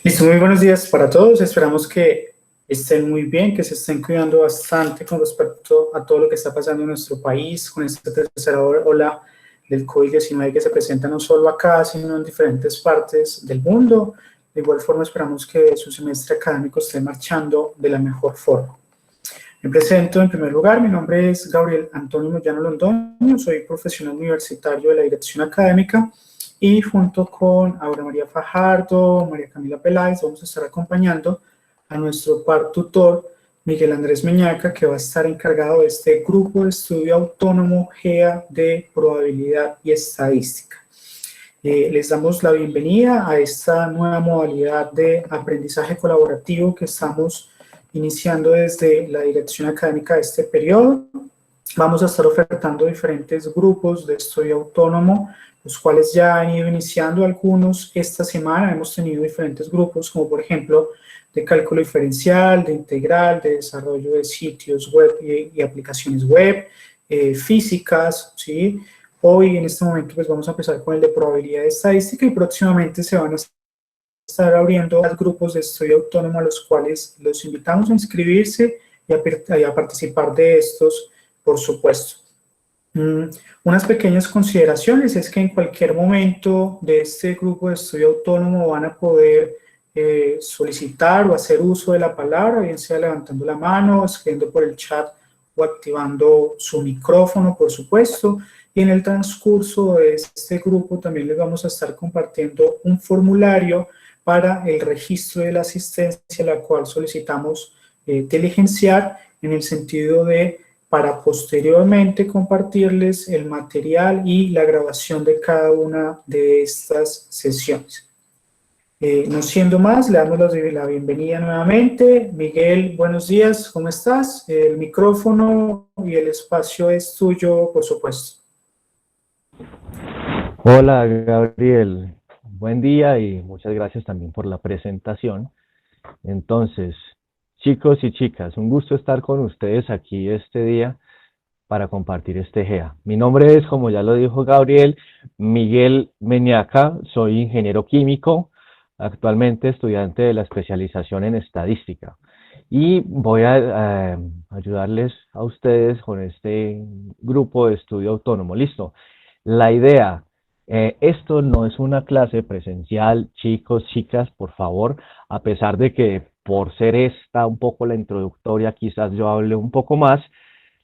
Listo, muy buenos días para todos. Esperamos que estén muy bien, que se estén cuidando bastante con respecto a todo lo que está pasando en nuestro país, con esta tercera ola del COVID-19 que se presenta no solo acá, sino en diferentes partes del mundo. De igual forma, esperamos que su semestre académico esté marchando de la mejor forma. Me presento en primer lugar, mi nombre es Gabriel Antonio Moyano Londoño, soy profesional universitario de la dirección académica y junto con Aura María Fajardo, María Camila Peláez, vamos a estar acompañando a nuestro par tutor Miguel Andrés Meñaca, que va a estar encargado de este grupo de estudio autónomo GEA de probabilidad y estadística. Les damos la bienvenida a esta nueva modalidad de aprendizaje colaborativo que estamos iniciando desde la dirección académica de este periodo. Vamos a estar ofertando diferentes grupos de estudio autónomo, los cuales ya han ido iniciando algunos esta semana. Hemos tenido diferentes grupos, como por ejemplo de cálculo diferencial, de integral, de desarrollo de sitios web y aplicaciones web, físicas, ¿sí? Hoy, en este momento, pues vamos a empezar con el de probabilidad estadística y próximamente se van a estar abriendo grupos de estudio autónomo a los cuales los invitamos a inscribirse y a participar de estos, por supuesto. Unas pequeñas consideraciones es que en cualquier momento de este grupo de estudio autónomo van a poder solicitar o hacer uso de la palabra, bien sea levantando la mano, escribiendo por el chat o activando su micrófono, por supuesto. Y en el transcurso de este grupo también les vamos a estar compartiendo un formulario para el registro de la asistencia, la cual solicitamos diligenciar en el sentido de para posteriormente compartirles el material y la grabación de cada una de estas sesiones. No siendo más, le damos la bienvenida nuevamente. Miguel, buenos días, ¿cómo estás? El micrófono y el espacio es tuyo, por supuesto. Hola Gabriel, buen día y muchas gracias también por la presentación. Entonces, chicos y chicas, un gusto estar con ustedes aquí este día para compartir este GEA. Mi nombre es, como ya lo dijo Gabriel, Miguel Meñaca, soy ingeniero químico, actualmente estudiante de la especialización en estadística. Y voy a ayudarles a ustedes con este grupo de estudio autónomo. Listo. La idea, esto no es una clase presencial, chicos, chicas, por favor, a pesar de que por ser esta un poco la introductoria, quizás yo hable un poco más.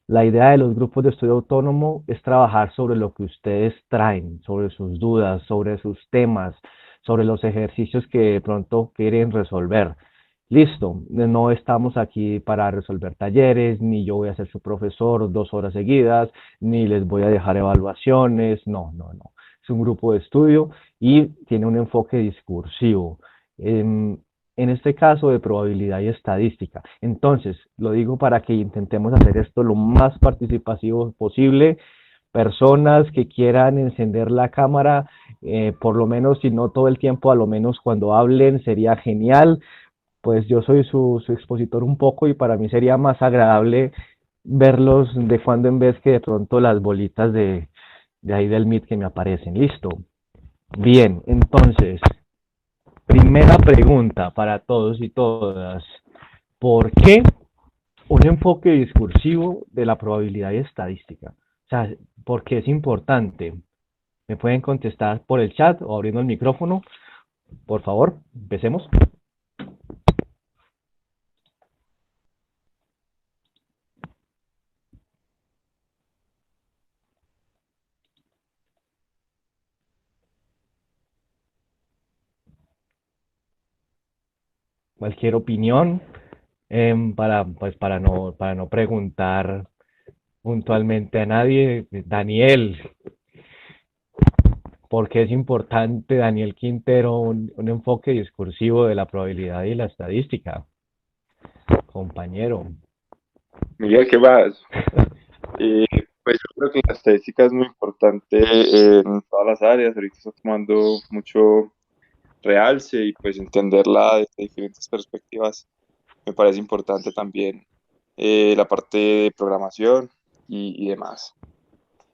La idea de los grupos de estudio autónomo es trabajar sobre lo que ustedes traen, sobre sus dudas, sobre sus temas, sobre los ejercicios que de pronto quieren resolver. Listo, no estamos aquí para resolver talleres, ni yo voy a ser su profesor 2 horas seguidas, ni les voy a dejar evaluaciones, no, no, no. Es un grupo de estudio y tiene un enfoque discursivo. En este caso de probabilidad y estadística. Entonces, lo digo para que intentemos hacer esto lo más participativo posible. Personas que quieran encender la cámara, por lo menos si no todo el tiempo, a lo menos cuando hablen, sería genial. Pues yo soy su expositor un poco y para mí sería más agradable verlos de cuando en vez que de pronto las bolitas de ahí del Meet que me aparecen. Listo. Bien, entonces, primera pregunta para todos y todas. ¿Por qué un enfoque discursivo de la probabilidad y estadística? O sea, ¿por qué es importante? ¿Me pueden contestar por el chat o abriendo el micrófono? Por favor, empecemos. Cualquier opinión pues para no preguntar puntualmente a nadie. Daniel, ¿por qué es importante, Daniel Quintero, un enfoque discursivo de la probabilidad y la estadística? Compañero. Miguel, ¿qué más? Eh, pues yo creo que la estadística es muy importante en todas las áreas. Ahorita está tomando mucho realce y pues entenderla desde diferentes perspectivas me parece importante también la parte de programación y demás.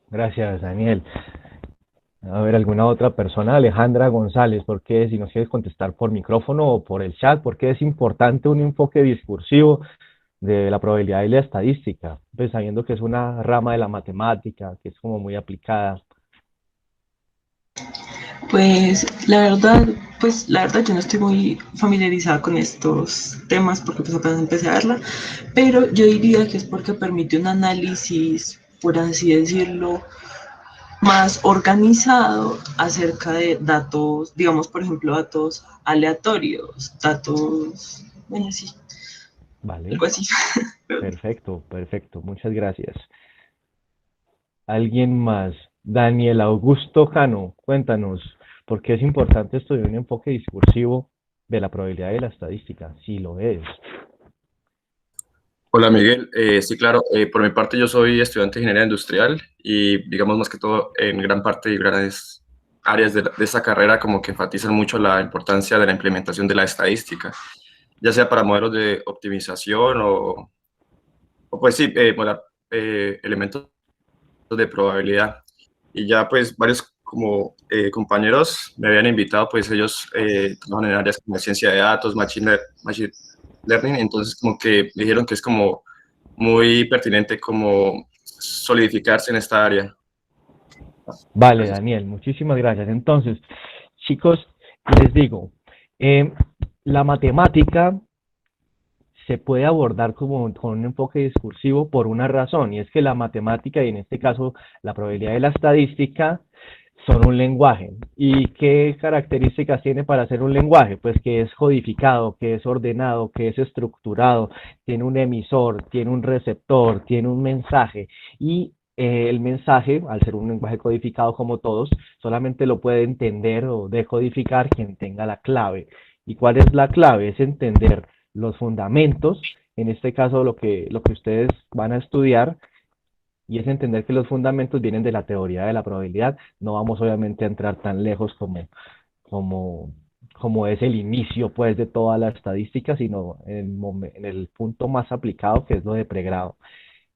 Gracias, Daniel. A ver, alguna otra persona, Alejandra González, ¿por qué, si nos quieres contestar por micrófono o por el chat, por qué es importante un enfoque discursivo de la probabilidad y la estadística? Pues sabiendo que es una rama de la matemática, que es como muy aplicada. Pues la verdad yo no estoy muy familiarizada con estos temas porque pues apenas empecé a verla, pero yo diría que es porque permite un análisis, por así decirlo, más organizado acerca de datos, digamos, por ejemplo, datos aleatorios, datos, bueno, sí, Vale, algo así. perfecto, perfecto, muchas gracias. ¿Alguien más? Daniel Augusto Cano, cuéntanos, ¿por qué es importante estudiar un enfoque discursivo de la probabilidad y la estadística? Si lo es. Hola Miguel, sí claro, por mi parte yo soy estudiante de ingeniería industrial y digamos más que todo en gran parte y grandes áreas de esta carrera como que enfatizan mucho la importancia de la implementación de la estadística, ya sea para modelos de optimización o pues sí, modelar elementos de probabilidad. Y ya pues varios como compañeros me habían invitado, pues ellos trabajan en áreas como ciencia de datos, machine learning, entonces como que me dijeron que es como muy pertinente como solidificarse en esta área. Vale, Gracias. Daniel, muchísimas gracias. Entonces, chicos, les digo, eh, la matemática se puede abordar como con un enfoque discursivo por una razón, y es que la matemática, y en este caso la probabilidad y la estadística, son un lenguaje. ¿Y qué características tiene para ser un lenguaje? Pues que es codificado, que es ordenado, que es estructurado, tiene un emisor, tiene un receptor, tiene un mensaje, y el mensaje, al ser un lenguaje codificado como todos, solamente lo puede entender o decodificar quien tenga la clave. ¿Y cuál es la clave? Es entender los fundamentos, en este caso lo que ustedes van a estudiar, y es entender que los fundamentos vienen de la teoría de la probabilidad. No vamos obviamente a entrar tan lejos como, como es el inicio pues de toda la estadística, sino en el punto más aplicado, que es lo de pregrado.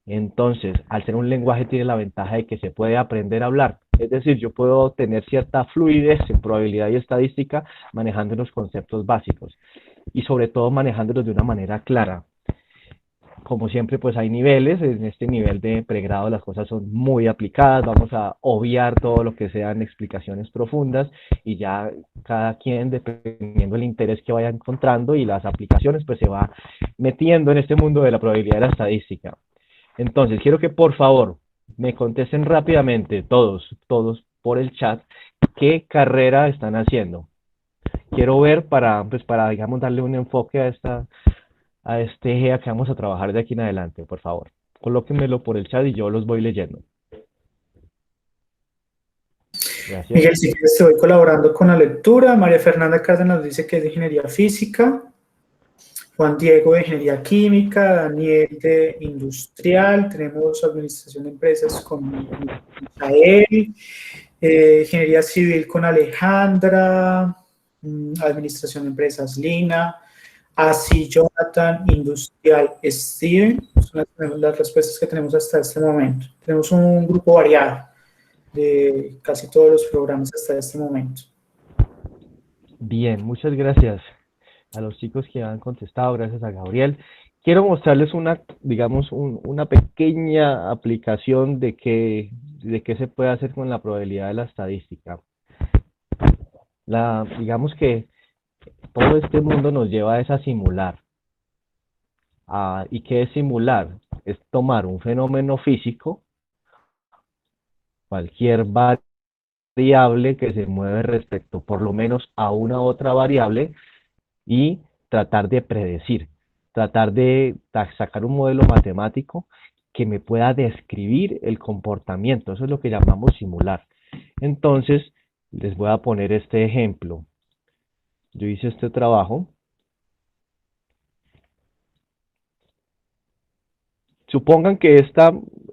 Entonces, al ser un lenguaje tiene la ventaja de que se puede aprender a hablar. Es decir, yo puedo tener cierta fluidez en probabilidad y estadística manejando los conceptos básicos y sobre todo manejándolos de una manera clara. Como siempre, pues hay niveles. En este nivel de pregrado las cosas son muy aplicadas. Vamos a obviar todo lo que sean explicaciones profundas y ya cada quien, dependiendo del interés que vaya encontrando y las aplicaciones, pues se va metiendo en este mundo de la probabilidad y la estadística. Entonces, quiero que por favor me contesten rápidamente todos por el chat, qué carrera están haciendo. Quiero ver para, digamos, darle un enfoque a este eje que vamos a trabajar de aquí en adelante, por favor. Colóquenmelo por el chat y yo los voy leyendo. Gracias. Miguel, si quieres, estoy colaborando con la lectura. María Fernanda Cárdenas dice que es de ingeniería física. Juan Diego de ingeniería química. Daniel de industrial. Tenemos administración de empresas con Misael. Ingeniería civil con Alejandra. Administración de empresas Lina. Así Jonathan, industrial Steven. Son las respuestas que tenemos hasta este momento. Tenemos un grupo variado de casi todos los programas hasta este momento. Bien, muchas gracias a los chicos que han contestado, gracias a Gabriel. Quiero mostrarles digamos, una pequeña aplicación de qué se puede hacer con la probabilidad de la estadística. Digamos que todo este mundo nos lleva a simular. ¿Y qué es simular? Es tomar un fenómeno físico, cualquier variable que se mueve respecto por lo menos a una otra variable, y tratar de predecir, tratar de sacar un modelo matemático que me pueda describir el comportamiento. Eso es lo que llamamos simular. Entonces, les voy a poner este ejemplo. Yo hice este trabajo. Supongan que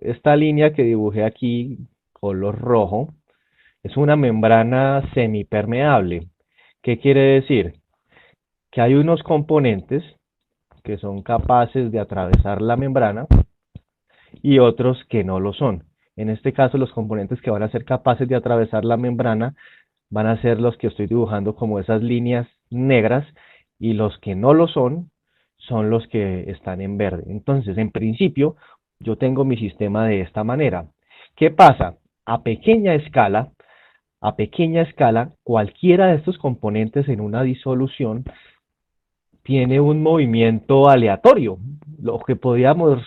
esta línea que dibujé aquí, color rojo, es una membrana semipermeable. ¿Qué quiere decir? Que hay unos componentes que son capaces de atravesar la membrana y otros que no lo son. En este caso, los componentes que van a ser capaces de atravesar la membrana van a ser los que estoy dibujando como esas líneas negras, y los que no lo son, son los que están en verde. Entonces, en principio, yo tengo mi sistema de esta manera. ¿Qué pasa? A pequeña escala, cualquiera de estos componentes en una disolución tiene un movimiento aleatorio, lo que podríamos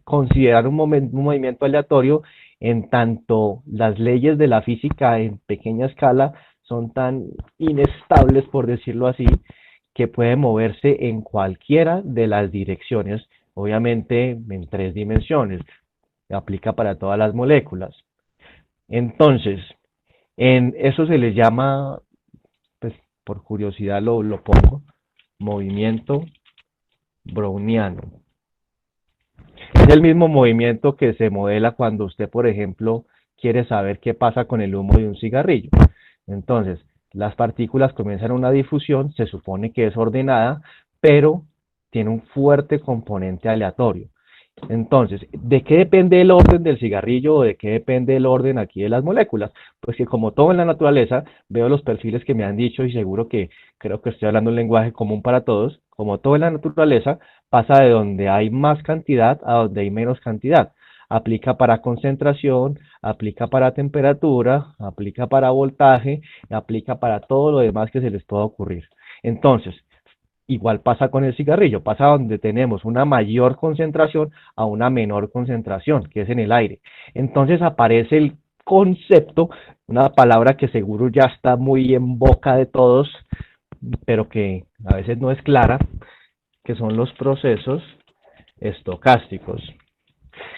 considerar un movimiento aleatorio, en tanto las leyes de la física en pequeña escala son tan inestables, por decirlo así, que puede moverse en cualquiera de las direcciones, obviamente en 3 dimensiones, aplica para todas las moléculas. Entonces, en eso se les llama, pues por curiosidad lo pongo, movimiento browniano. Es el mismo movimiento que se modela cuando usted, por ejemplo, quiere saber qué pasa con el humo de un cigarrillo. Entonces, las partículas comienzan una difusión, se supone que es ordenada, pero tiene un fuerte componente aleatorio. Entonces, ¿de qué depende el orden del cigarrillo o de qué depende el orden aquí de las moléculas? Pues que como todo en la naturaleza, veo los perfiles que me han dicho y seguro que creo que estoy hablando un lenguaje común para todos. Como todo en la naturaleza, pasa de donde hay más cantidad a donde hay menos cantidad. Aplica para concentración, aplica para temperatura, aplica para voltaje, aplica para todo lo demás que se les pueda ocurrir. Entonces, igual pasa con el cigarrillo, pasa donde tenemos una mayor concentración a una menor concentración, que es en el aire. Entonces aparece el concepto, una palabra que seguro ya está muy en boca de todos, pero que a veces no es clara, que son los procesos estocásticos.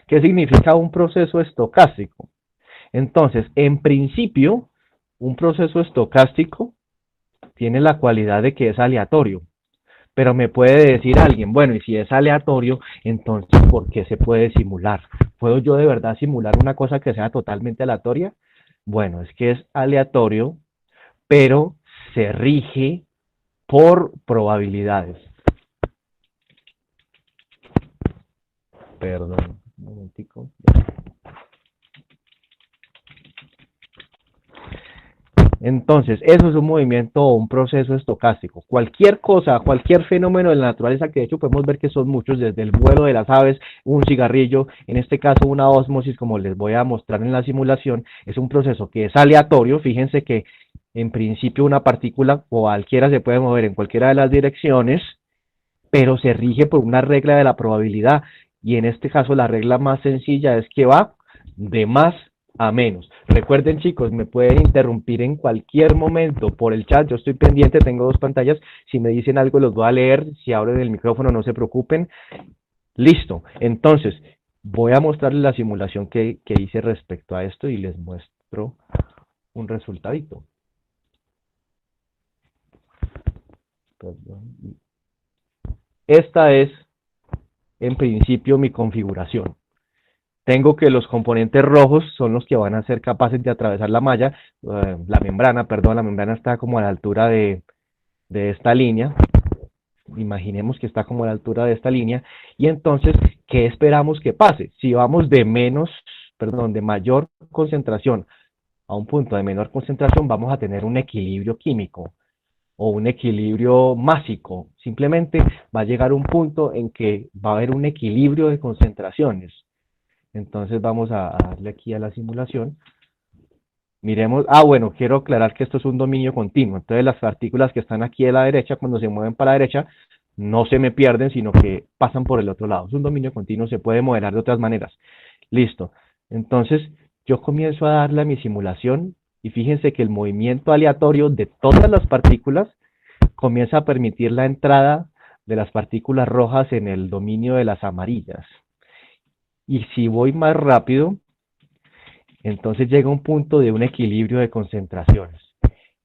¿Qué significa un proceso estocástico? Entonces, en principio, un proceso estocástico tiene la cualidad de que es aleatorio. Pero me puede decir alguien, bueno, y si es aleatorio, entonces, ¿por qué se puede simular? ¿Puedo yo de verdad simular una cosa que sea totalmente aleatoria? Bueno, es que es aleatorio, pero se rige por probabilidades. Perdón, un momentico. Entonces, eso es un movimiento o un proceso estocástico. Cualquier cosa, cualquier fenómeno de la naturaleza, que de hecho podemos ver que son muchos, desde el vuelo de las aves, un cigarrillo, en este caso una ósmosis, como les voy a mostrar en la simulación, es un proceso que es aleatorio. Fíjense que en principio una partícula cualquiera se puede mover en cualquiera de las direcciones, pero se rige por una regla de la probabilidad, y en este caso la regla más sencilla es que va de más a menos. Recuerden, chicos, me pueden interrumpir en cualquier momento por el chat, yo estoy pendiente, tengo 2 pantallas, si me dicen algo los voy a leer, si abren el micrófono no se preocupen. Listo, entonces voy a mostrarles la simulación que hice respecto a esto y les muestro un resultadito. Perdón. Esta es, en principio, mi configuración. Tengo que los componentes rojos son los que van a ser capaces de atravesar la malla, la membrana está como a la altura de esta línea. Imaginemos que está como a la altura de esta línea, y entonces, ¿qué esperamos que pase? Si vamos de mayor concentración a un punto de menor concentración, vamos a tener un equilibrio químico o un equilibrio másico. Simplemente va a llegar un punto en que va a haber un equilibrio de concentraciones. Entonces vamos a darle aquí a la simulación. Miremos, bueno, quiero aclarar que esto es un dominio continuo. Entonces las partículas que están aquí a la derecha, cuando se mueven para la derecha, no se me pierden, sino que pasan por el otro lado. Es un dominio continuo, se puede modelar de otras maneras. Listo. Entonces yo comienzo a darle a mi simulación, y fíjense que el movimiento aleatorio de todas las partículas comienza a permitir la entrada de las partículas rojas en el dominio de las amarillas. Y si voy más rápido, entonces llega un punto de un equilibrio de concentraciones.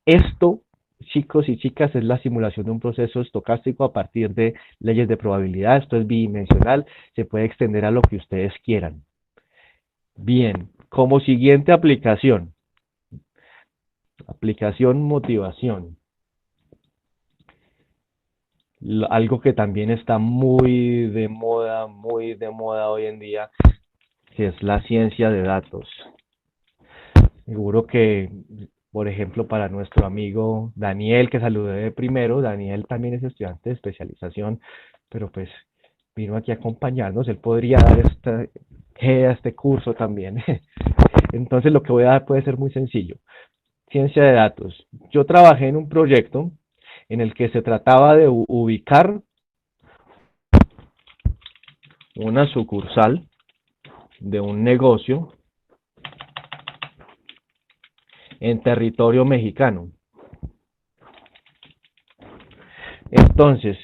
Esto, chicos y chicas, es la simulación de un proceso estocástico a partir de leyes de probabilidad. Esto es bidimensional, se puede extender a lo que ustedes quieran. Bien, como siguiente aplicación, motivación. Algo que también está muy de moda hoy en día, que es la ciencia de datos. Seguro que, por ejemplo, para nuestro amigo Daniel, que saludé de primero, Daniel también es estudiante de especialización, pero pues vino aquí a acompañarnos, él podría dar este curso también. Entonces lo que voy a dar puede ser muy sencillo. Ciencia de datos. Yo trabajé en un proyecto en el que se trataba de ubicar una sucursal de un negocio en territorio mexicano. Entonces,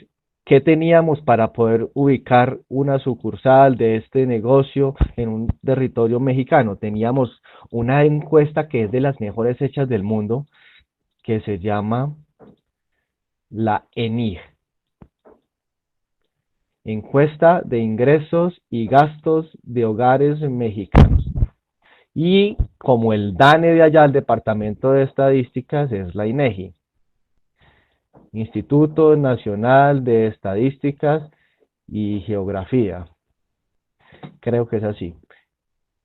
¿qué teníamos para poder ubicar una sucursal de este negocio en un territorio mexicano? Teníamos una encuesta que es de las mejores hechas del mundo, que se llama la ENIG, Encuesta de Ingresos y Gastos de Hogares Mexicanos. Y como el DANE de allá, el Departamento de Estadísticas, es la INEGI, Instituto Nacional de Estadísticas y Geografía. Creo que es así.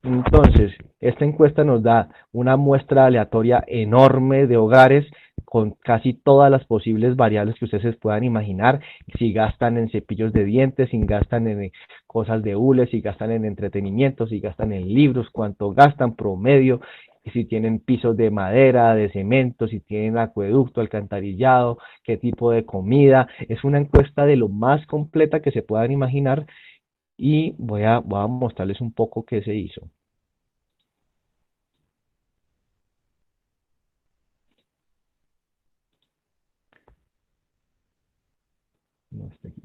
Entonces, esta encuesta nos da una muestra aleatoria enorme de hogares con casi todas las posibles variables que ustedes puedan imaginar, si gastan en cepillos de dientes, si gastan en cosas de hule, si gastan en entretenimiento, si gastan en libros, cuánto gastan promedio, si tienen pisos de madera, de cemento, si tienen acueducto, alcantarillado, qué tipo de comida. Es una encuesta de lo más completa que se puedan imaginar y voy a mostrarles un poco qué se hizo. No, este aquí.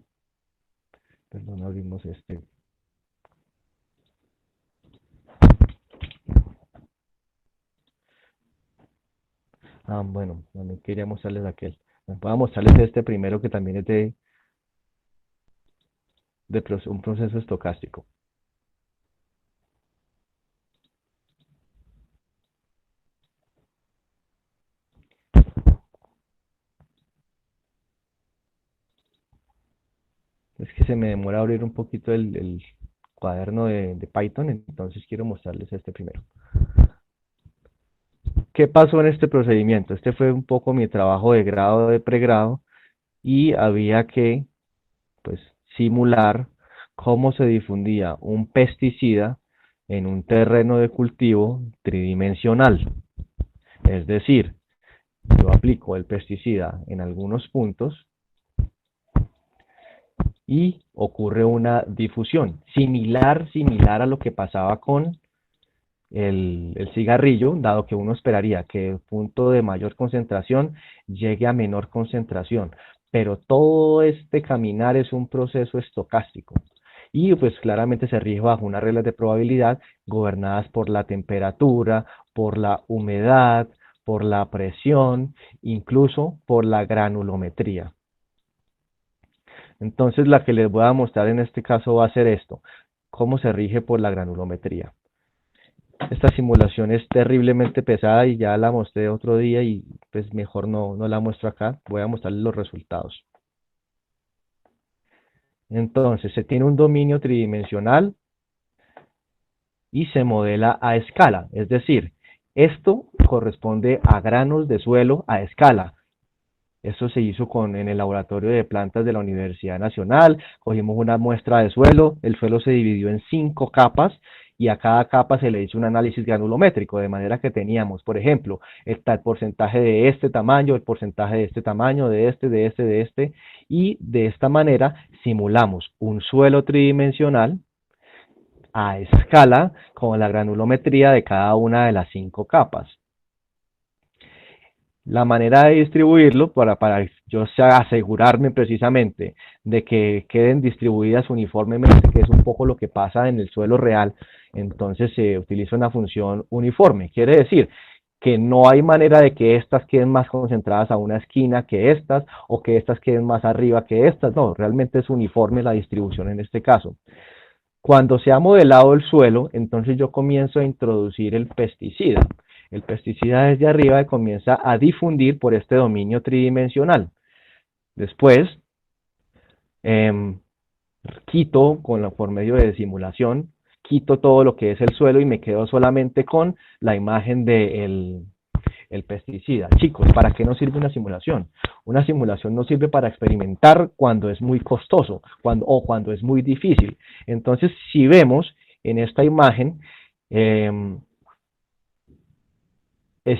Perdón, abrimos este. Bueno, también quería mostrarles aquel. Voy a mostrarles este primero que también es de un proceso estocástico. Es que se me demora abrir un poquito el cuaderno de Python, entonces quiero mostrarles este primero. ¿Qué pasó en este procedimiento? Este fue un poco mi trabajo de grado, de pregrado, y había que, pues, simular cómo se difundía un pesticida en un terreno de cultivo tridimensional. Es decir, yo aplico el pesticida en algunos puntos y ocurre una difusión similar a lo que pasaba con el cigarrillo, dado que uno esperaría que el punto de mayor concentración llegue a menor concentración, pero todo este caminar es un proceso estocástico y pues claramente se rige bajo unas reglas de probabilidad gobernadas por la temperatura, por la humedad, por la presión, incluso por la granulometría. Entonces la que les voy a mostrar en este caso va a ser esto, cómo se rige por la granulometría. Esta simulación es terriblemente pesada y ya la mostré otro día y pues mejor no la muestro acá, voy a mostrarles los resultados. Entonces se tiene un dominio tridimensional y se modela a escala, es decir, esto corresponde a granos de suelo a escala. Esto se hizo en el laboratorio de plantas de la Universidad Nacional, cogimos una muestra de suelo, el suelo se dividió en 5 capas y a cada capa se le hizo un análisis granulométrico, de manera que teníamos, por ejemplo, el porcentaje de este tamaño, el porcentaje de este tamaño, de este, y de esta manera simulamos un suelo tridimensional a escala con la granulometría de cada una de las 5 capas. La manera de distribuirlo, para yo asegurarme precisamente de que queden distribuidas uniformemente, que es un poco lo que pasa en el suelo real, entonces se utiliza una función uniforme. Quiere decir que no hay manera de que estas queden más concentradas a una esquina que estas, o que estas queden más arriba que estas. No, realmente es uniforme la distribución en este caso. Cuando se ha modelado el suelo, entonces yo comienzo a introducir el pesticida. El pesticida desde arriba comienza a difundir por este dominio tridimensional. Después, quito por medio de simulación, quito todo lo que es el suelo y me quedo solamente con la imagen del el pesticida. Chicos, ¿para qué nos sirve una simulación? Una simulación nos sirve para experimentar cuando es muy costoso o cuando es muy difícil. Entonces, si vemos en esta imagen, es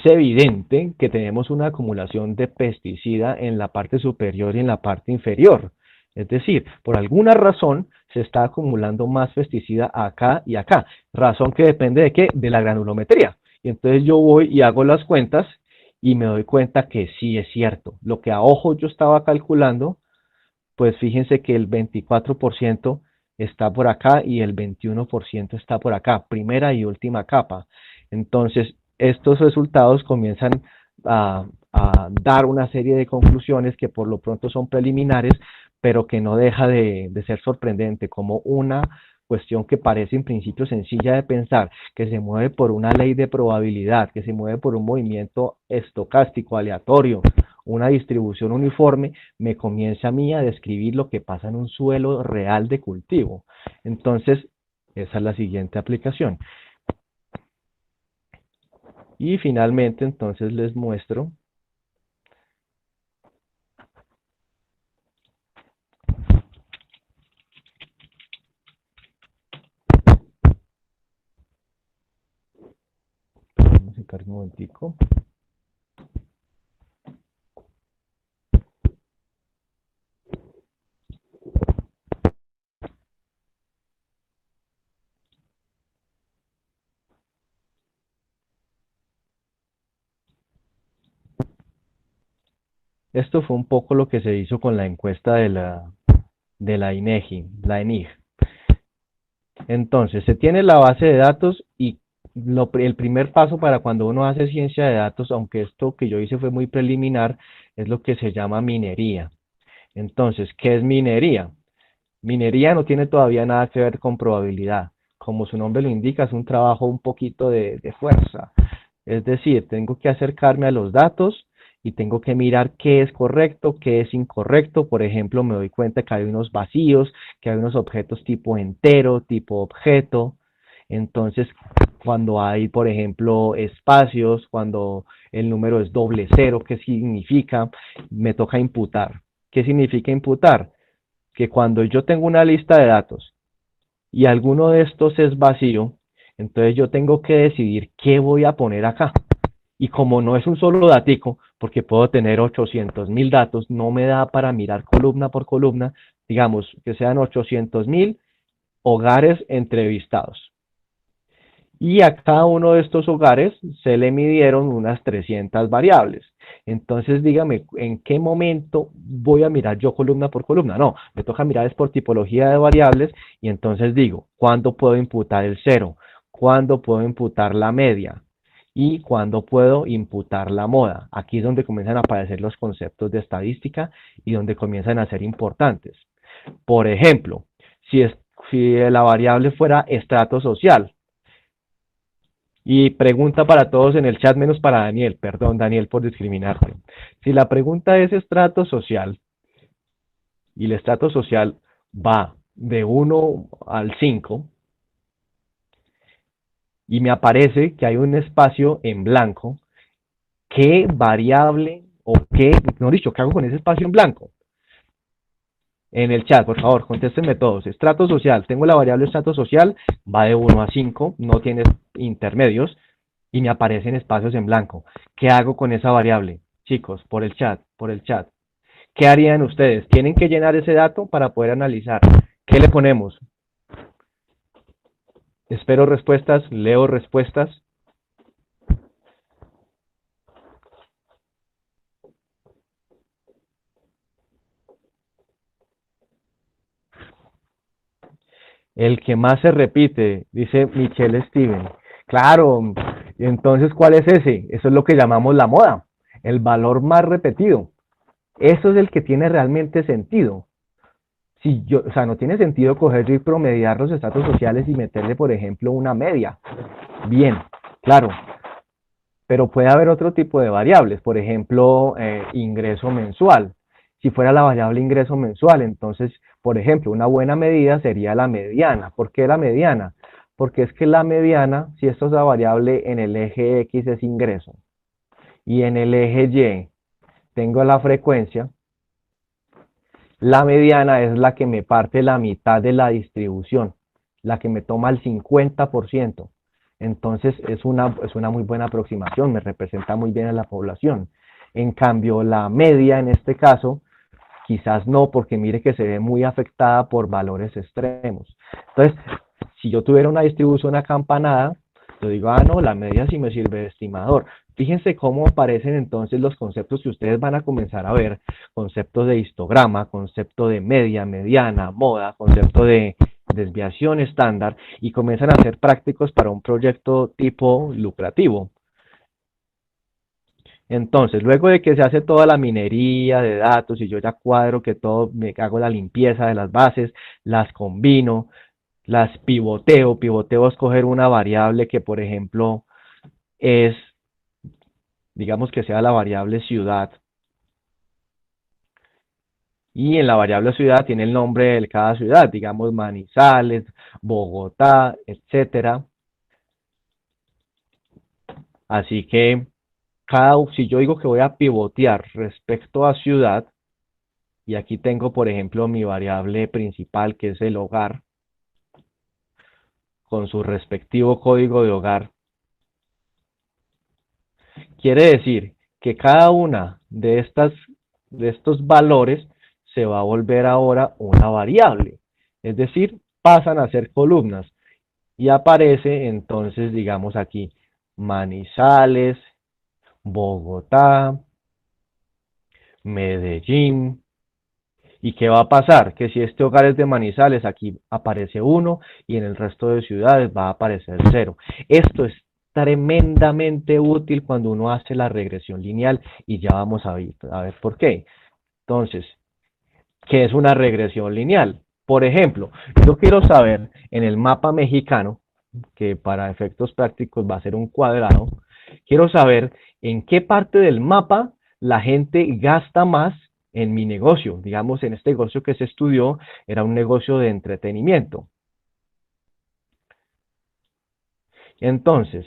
evidente que tenemos una acumulación de pesticida en la parte superior y en la parte inferior. Es decir, por alguna razón se está acumulando más pesticida acá y acá. Razón que depende de qué? De la granulometría. Y entonces yo voy y hago las cuentas y me doy cuenta que sí es cierto. Lo que a ojo yo estaba calculando, pues fíjense que el 24% está por acá y el 21% está por acá, primera y última capa. Entonces, estos resultados comienzan a dar una serie de conclusiones que por lo pronto son preliminares, pero que no deja de ser sorprendente, como una cuestión que parece en principio sencilla de pensar, que se mueve por una ley de probabilidad, que se mueve por un movimiento estocástico, aleatorio, una distribución uniforme, me comienza a mí a describir lo que pasa en un suelo real de cultivo. Entonces, esa es la siguiente aplicación. Y finalmente, entonces les muestro vamos a sacar un momentico. Esto fue un poco lo que se hizo con la encuesta de la INEGI, la ENIG. Entonces, se tiene la base de datos y el primer paso para cuando uno hace ciencia de datos, aunque esto que yo hice fue muy preliminar, es lo que se llama minería. Entonces, ¿qué es minería? Minería no tiene todavía nada que ver con probabilidad. Como su nombre lo indica, es un trabajo un poquito de fuerza. Es decir, tengo que acercarme a los datos y tengo que mirar qué es correcto, qué es incorrecto. Por ejemplo, me doy cuenta que hay unos vacíos, que hay unos objetos tipo entero, tipo objeto. Entonces, cuando hay, por ejemplo, espacios, cuando el número es doble cero, ¿qué significa? Me toca imputar. ¿Qué significa imputar? Que cuando yo tengo una lista de datos y alguno de estos es vacío, entonces yo tengo que decidir qué voy a poner acá. Y como no es un solo datico, porque puedo tener 800.000 datos, no me da para mirar columna por columna, digamos que sean 800.000 hogares entrevistados. Y a cada uno de estos hogares se le midieron unas 300 variables. Entonces dígame, ¿en qué momento voy a mirar yo columna por columna? No, me toca mirar es por tipología de variables y entonces digo, ¿cuándo puedo imputar el cero? ¿Cuándo puedo imputar la media? ¿Y cuándo puedo imputar la moda? Aquí es donde comienzan a aparecer los conceptos de estadística y donde comienzan a ser importantes. Por ejemplo, si la variable fuera estrato social, y pregunta para todos en el chat, menos para Daniel. Perdón, Daniel, por discriminarte. Si la pregunta es estrato social, y el estrato social va de 1 al 5, y me aparece que hay un espacio en blanco, ¿qué variable o qué, no dicho, qué hago con ese espacio en blanco? En el chat, por favor, contéstenme todos. Estrato social, tengo la variable estrato social, va de 1 a 5, no tiene intermedios, y me aparecen espacios en blanco. ¿Qué hago con esa variable? Chicos, por el chat, por el chat. ¿Qué harían ustedes? Tienen que llenar ese dato para poder analizar. ¿Qué le ponemos? Espero respuestas, leo respuestas. El que más se repite, dice Michelle Steven. Claro, entonces, ¿cuál es ese? Eso es lo que llamamos la moda, el valor más repetido. Eso es el que tiene realmente sentido. Si yo, o sea, no tiene sentido coger y promediar los estratos sociales y meterle, por ejemplo, una media. Bien, claro, pero puede haber otro tipo de variables, por ejemplo, ingreso mensual. Si fuera la variable ingreso mensual, entonces, por ejemplo, una buena medida sería la mediana. ¿Por qué la mediana? porque es que la mediana, si esto es la variable en el eje X es ingreso, y en el eje Y tengo la frecuencia, la mediana es la que me parte la mitad de la distribución, la que me toma el 50%. Entonces es una muy buena aproximación, me representa muy bien a la población. En cambio, la media en este caso, quizás no, porque mire que se ve muy afectada por valores extremos. Entonces, si yo tuviera una distribución acampanada, yo digo, ah, no, la media sí me sirve de estimador. Fíjense cómo aparecen entonces los conceptos que ustedes van a comenzar a ver, conceptos de histograma, concepto de media, mediana, moda, concepto de desviación estándar, y comienzan a ser prácticos para un proyecto tipo lucrativo. Entonces, luego de que se hace toda la minería de datos y yo ya cuadro que todo, me hago la limpieza de las bases, las combino, las pivoteo. Pivoteo es coger una variable que, por ejemplo, es, digamos que sea la variable ciudad. Y en la variable ciudad tiene el nombre de cada ciudad, digamos Manizales, Bogotá, etcétera. Así que si yo digo que voy a pivotear respecto a ciudad, y aquí tengo, por ejemplo, mi variable principal, que es el hogar, con su respectivo código de hogar, quiere decir que cada una de estos valores se va a volver ahora una variable. Es decir, pasan a ser columnas. Y aparece entonces, digamos aquí, Manizales, Bogotá, Medellín. ¿Y qué va a pasar? Que si este hogar es de Manizales, aquí aparece 1 y en el resto de ciudades va a aparecer 0. Esto es tremendamente útil cuando uno hace la regresión lineal y ya vamos a ver por qué. Entonces, ¿qué es una regresión lineal? Por ejemplo, yo quiero saber en el mapa mexicano, que para efectos prácticos va a ser un cuadrado, quiero saber en qué parte del mapa la gente gasta más en mi negocio. Digamos, en este negocio que se estudió, era un negocio de entretenimiento. Entonces,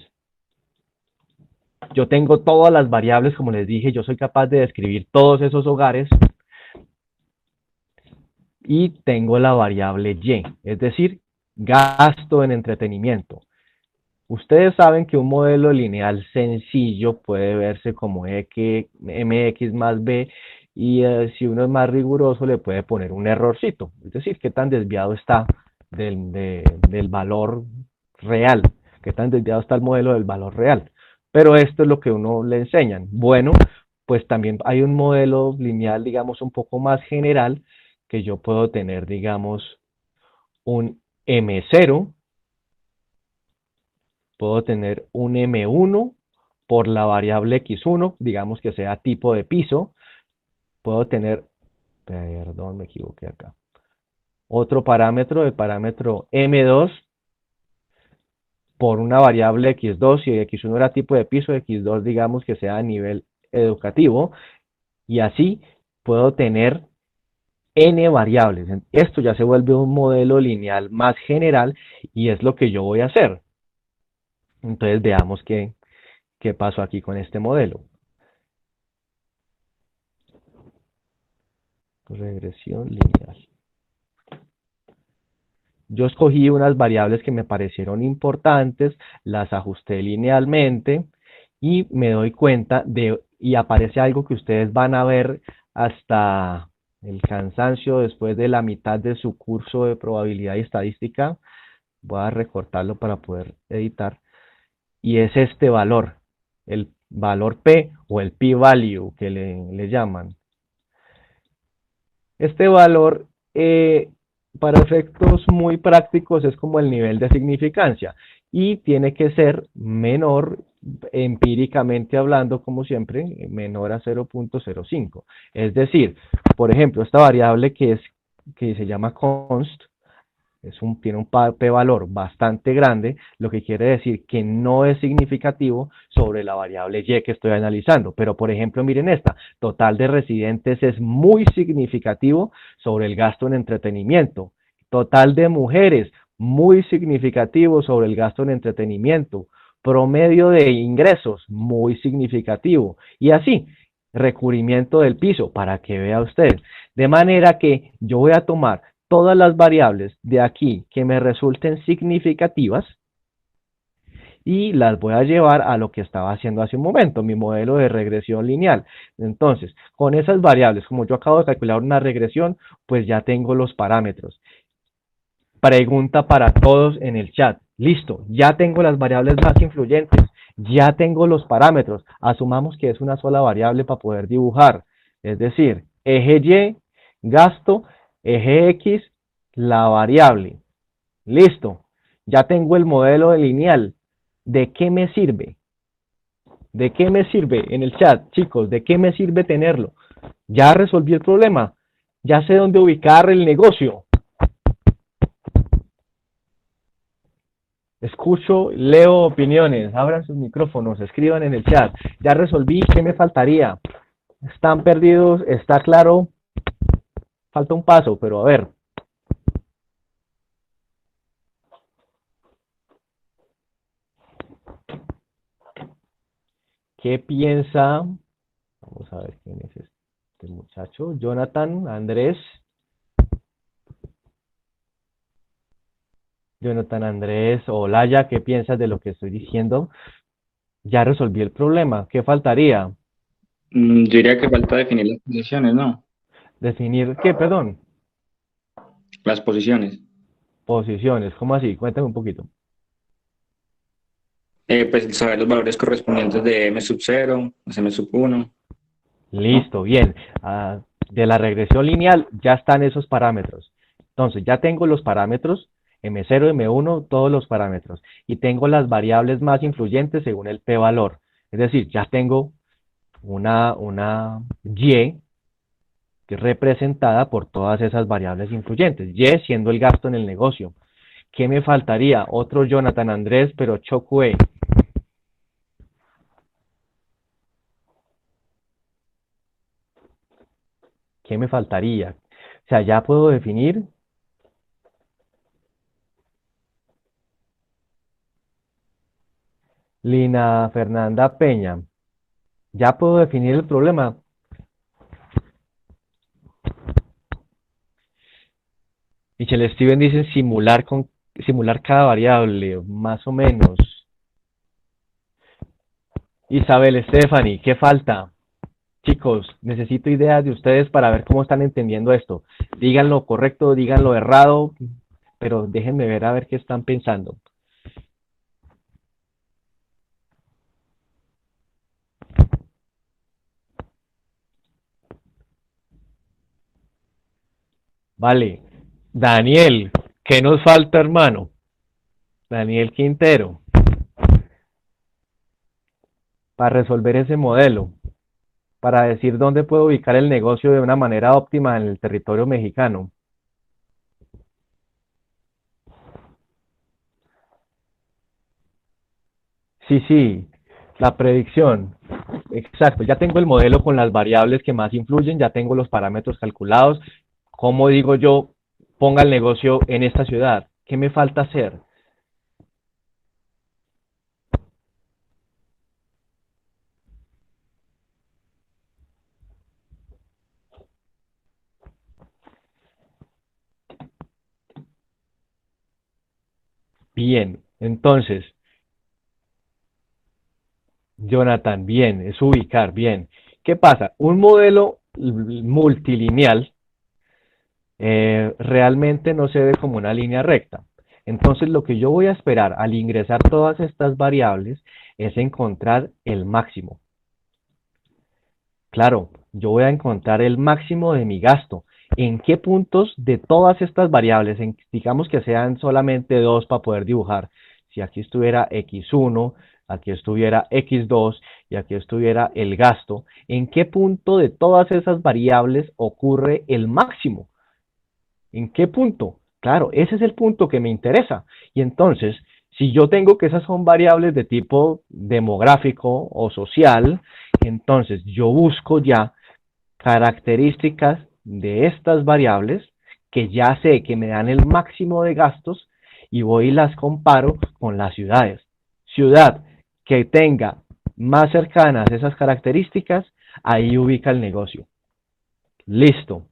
yo tengo todas las variables, como les dije, yo soy capaz de describir todos esos hogares, y tengo la variable Y, es decir, gasto en entretenimiento. Ustedes saben que un modelo lineal sencillo puede verse como mx más b, y si uno es más riguroso le puede poner un errorcito, es decir, qué tan desviado está del valor real, qué tan desviado está el modelo del valor real. Pero esto es lo que uno le enseñan. Bueno, pues también hay un modelo lineal, digamos, un poco más general, que yo puedo tener, digamos, un M0, puedo tener un M1 por la variable X1, digamos que sea tipo de piso, puedo tener, perdón, me equivoqué acá, otro parámetro, el parámetro M2, por una variable X2, si X1 era tipo de piso, X2 digamos que sea a nivel educativo, y así puedo tener n variables. Esto ya se vuelve un modelo lineal más general y es lo que yo voy a hacer. Entonces veamos qué pasó aquí con este modelo. Regresión lineal. Yo escogí unas variables que me parecieron importantes, las ajusté linealmente y me doy cuenta y aparece algo que ustedes van a ver hasta el cansancio después de la mitad de su curso de probabilidad y estadística. Voy a recortarlo para poder editar. Y es este valor, el valor P o el p-value que le llaman. Este valor, para efectos muy prácticos, es como el nivel de significancia y tiene que ser menor, empíricamente hablando, como siempre, menor a 0.05. Es decir, por ejemplo, esta variable que se llama const, tiene un p-valor bastante grande, lo que quiere decir que no es significativo sobre la variable y que estoy analizando. Pero, por ejemplo, miren esta, total de residentes es muy significativo sobre el gasto en entretenimiento. Total de mujeres, muy significativo sobre el gasto en entretenimiento, promedio de ingresos muy significativo, y así, recubrimiento del piso, para que vea usted. De manera que yo voy a tomar todas las variables de aquí que me resulten significativas y las voy a llevar a lo que estaba haciendo hace un momento, mi modelo de regresión lineal. Entonces, con esas variables, como yo acabo de calcular una regresión, pues ya tengo los parámetros. Pregunta para todos en el chat. Listo, ya tengo las variables más influyentes, ya tengo los parámetros. Asumamos que es una sola variable para poder dibujar. Es decir, eje Y, gasto, eje X, la variable. Listo, ya tengo el modelo de lineal. ¿De qué me sirve? ¿De qué me sirve en el chat, chicos? ¿De qué me sirve tenerlo? Ya resolví el problema. Ya sé dónde ubicar el negocio. Escucho, leo opiniones, abran sus micrófonos, escriban en el chat. Ya resolví, ¿qué me faltaría? ¿Están perdidos? ¿Está claro? Falta un paso, pero a ver. ¿Qué piensa? Vamos a ver quién es este muchacho. Jonathan, Andrés. Jonathan, Andrés, Olaya, ¿qué piensas de lo que estoy diciendo? Ya resolví el problema. ¿Qué faltaría? Yo diría que falta definir las posiciones, ¿no? ¿Definir qué? Perdón. Las posiciones. Posiciones. ¿Cómo así? Cuéntame un poquito. Pues saber los valores correspondientes de M sub 0, M sub 1. Listo, bien. De la regresión lineal ya están esos parámetros. Entonces, ya tengo los parámetros, M0, M1, todos los parámetros. Y tengo las variables más influyentes según el p-valor. Es decir, ya tengo una Y que es representada por todas esas variables influyentes. Y siendo el gasto en el negocio. ¿Qué me faltaría? Otro Jonathan Andrés, pero Chocue. ¿Qué me faltaría? O sea, ya puedo definir. Lina Fernanda Peña. Ya puedo definir el problema. Michelle Steven dice simular cada variable, más o menos. Isabel Stephanie, ¿qué falta? Chicos, necesito ideas de ustedes para ver cómo están entendiendo esto. Díganlo correcto, díganlo errado, pero déjenme ver a ver qué están pensando. Vale. Daniel, ¿qué nos falta, hermano? Daniel Quintero. Para resolver ese modelo. Para decir dónde puedo ubicar el negocio de una manera óptima en el territorio mexicano. Sí, la predicción. Exacto, ya tengo el modelo con las variables que más influyen, ya tengo los parámetros calculados. ¿Cómo digo yo, ponga el negocio en esta ciudad? ¿Qué me falta hacer? Bien, entonces, Jonathan, bien, es ubicar, bien. ¿Qué pasa? Un modelo multilineal realmente no se ve como una línea recta. Entonces, lo que yo voy a esperar al ingresar todas estas variables es encontrar el máximo. Claro, yo voy a encontrar el máximo de mi gasto. ¿En qué puntos de todas estas variables, digamos que sean solamente dos para poder dibujar? Si aquí estuviera X1, aquí estuviera X2 y aquí estuviera el gasto, ¿en qué punto de todas esas variables ocurre el máximo? ¿En qué punto? Claro, ese es el punto que me interesa. Y entonces, si yo tengo que esas son variables de tipo demográfico o social, entonces yo busco ya características de estas variables que ya sé que me dan el máximo de gastos y voy y las comparo con las ciudades. Ciudad que tenga más cercanas esas características, ahí ubica el negocio. Listo.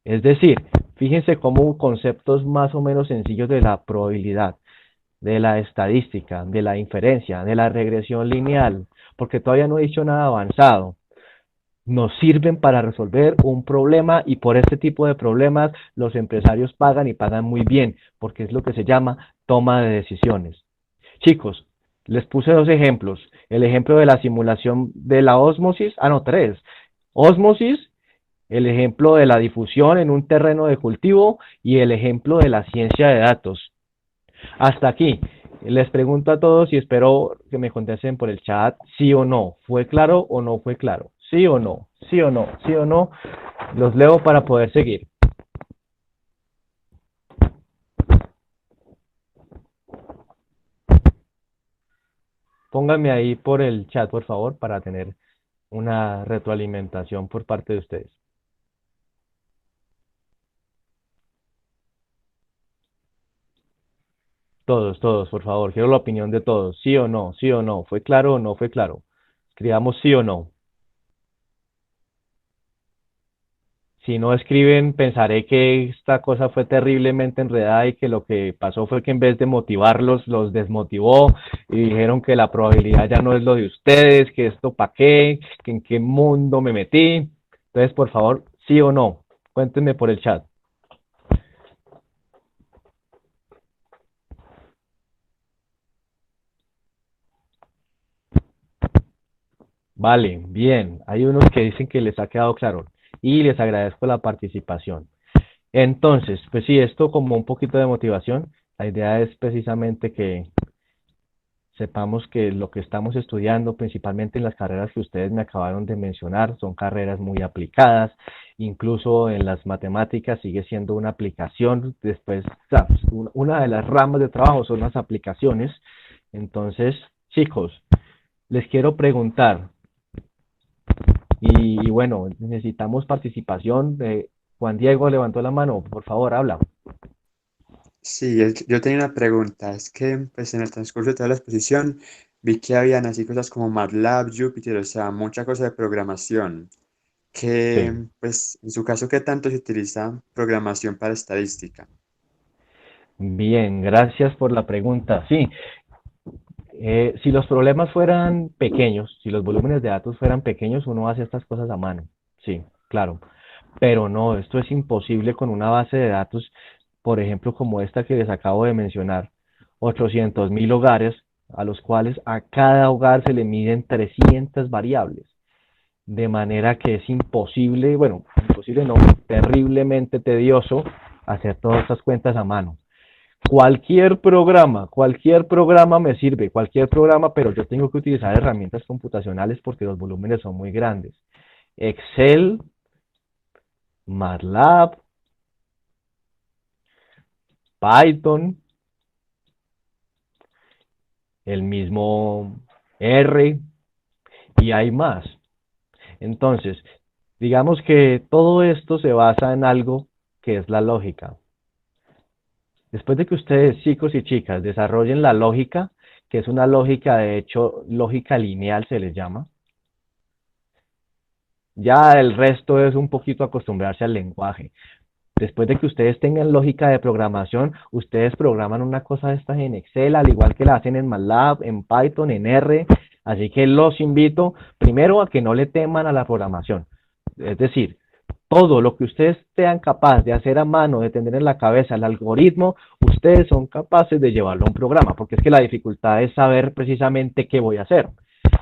Es decir, fíjense cómo conceptos más o menos sencillos de la probabilidad, de la estadística, de la inferencia, de la regresión lineal, porque todavía no he dicho nada avanzado, nos sirven para resolver un problema, y por este tipo de problemas los empresarios pagan y pagan muy bien, porque es lo que se llama toma de decisiones. Chicos, les puse dos ejemplos. El ejemplo de la simulación de la ósmosis, tres. Ósmosis, el ejemplo de la difusión en un terreno de cultivo y el ejemplo de la ciencia de datos. Hasta aquí. Les pregunto a todos y espero que me contesten por el chat sí o no. ¿Fue claro o no fue claro? ¿Sí o no? ¿Sí o no? ¿Sí o no? Los leo para poder seguir. Pónganme ahí por el chat, por favor, para tener una retroalimentación por parte de ustedes. Todos, por favor. Quiero la opinión de todos. ¿Sí o no? ¿Sí o no? ¿Fue claro o no fue claro? Escribamos sí o no. Si no escriben, pensaré que esta cosa fue terriblemente enredada y que lo que pasó fue que en vez de motivarlos, los desmotivó y dijeron que la probabilidad ya no es lo de ustedes, que esto para qué, que en qué mundo me metí. Entonces, por favor, sí o no, cuéntenme por el chat. Vale, bien. Hay unos que dicen que les ha quedado claro y les agradezco la participación. Entonces, pues sí, esto como un poquito de motivación. La idea es precisamente que sepamos que lo que estamos estudiando, principalmente en las carreras que ustedes me acabaron de mencionar, son carreras muy aplicadas, incluso en las matemáticas sigue siendo una aplicación, después, ¿sabes? Una de las ramas de trabajo son las aplicaciones. Entonces, chicos, les quiero preguntar, y bueno, necesitamos participación. Juan Diego levantó la mano, por favor, habla. Sí, yo tenía una pregunta. Es que pues, en el transcurso de toda la exposición vi que habían así cosas como MATLAB, Jupyter, o sea, mucha cosa de programación. Que, Sí. pues, en su caso, ¿qué tanto se utiliza programación para estadística? Bien, gracias por la pregunta. Sí, si los problemas fueran pequeños, si los volúmenes de datos fueran pequeños, uno hace estas cosas a mano. Sí, claro. Pero no, esto es imposible con una base de datos, por ejemplo, como esta que les acabo de mencionar, 800.000 hogares, a los cuales a cada hogar se le miden 300 variables. De manera que es imposible, bueno, imposible no, terriblemente tedioso hacer todas estas cuentas a mano. Cualquier programa me sirve, cualquier programa, pero yo tengo que utilizar herramientas computacionales porque los volúmenes son muy grandes. Excel, MATLAB, Python, el mismo R, y hay más. Entonces, digamos que todo esto se basa en algo que es la lógica. Después de que ustedes, chicos y chicas, desarrollen la lógica, que es una lógica, de hecho, lógica lineal se les llama, ya el resto es un poquito acostumbrarse al lenguaje. Después de que ustedes tengan lógica de programación, ustedes programan una cosa de estas en Excel, al igual que la hacen en MATLAB, en Python, en R. Así que los invito primero a que no le teman a la programación. Es decir, todo lo que ustedes sean capaces de hacer a mano, de tener en la cabeza el algoritmo, ustedes son capaces de llevarlo a un programa, porque es que la dificultad es saber precisamente qué voy a hacer.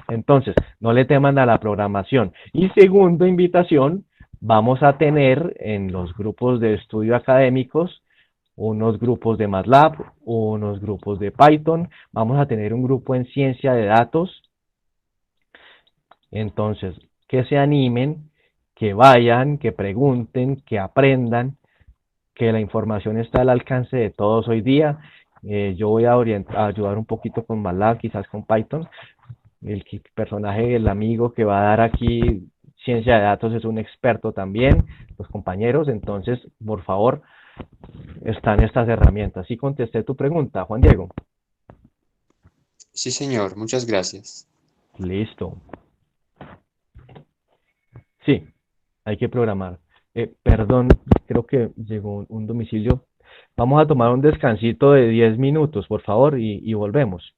Entonces, no le teman a la programación. Y segunda invitación, vamos a tener en los grupos de estudio académicos unos grupos de MATLAB, unos grupos de Python, vamos a tener un grupo en ciencia de datos. Entonces, que se animen, que vayan, que pregunten, que aprendan, que la información está al alcance de todos hoy día. Yo voy a ayudar un poquito con MATLAB, quizás con Python. El personaje, el amigo que va a dar aquí ciencia de datos es un experto también, los compañeros. Entonces, por favor, están estas herramientas. ¿Sí contesté tu pregunta, Juan Diego? Sí, señor, muchas gracias. Listo. Sí, hay que programar. Perdón, creo que llegó un domicilio. Vamos a tomar un descansito de 10 minutos, por favor, y volvemos.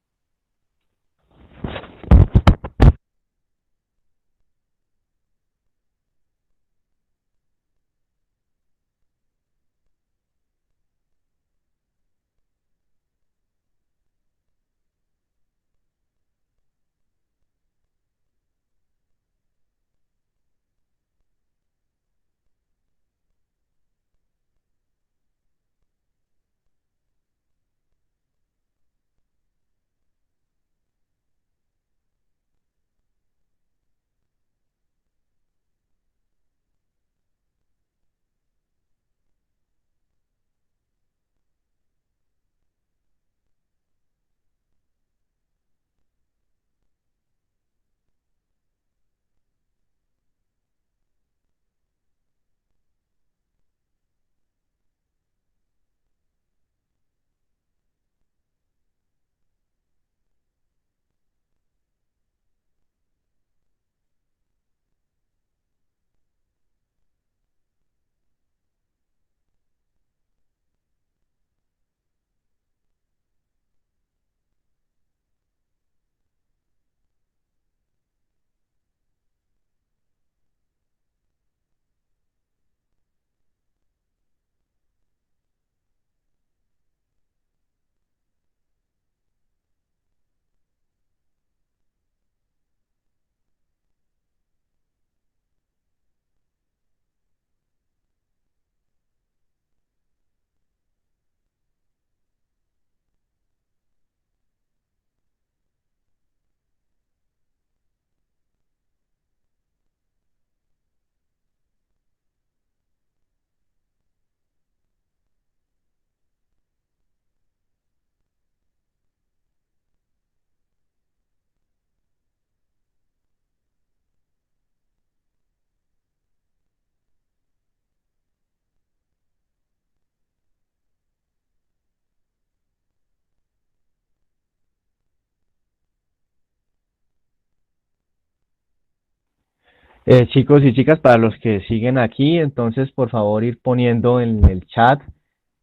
Chicos y chicas, para los que siguen aquí, entonces por favor ir poniendo en el chat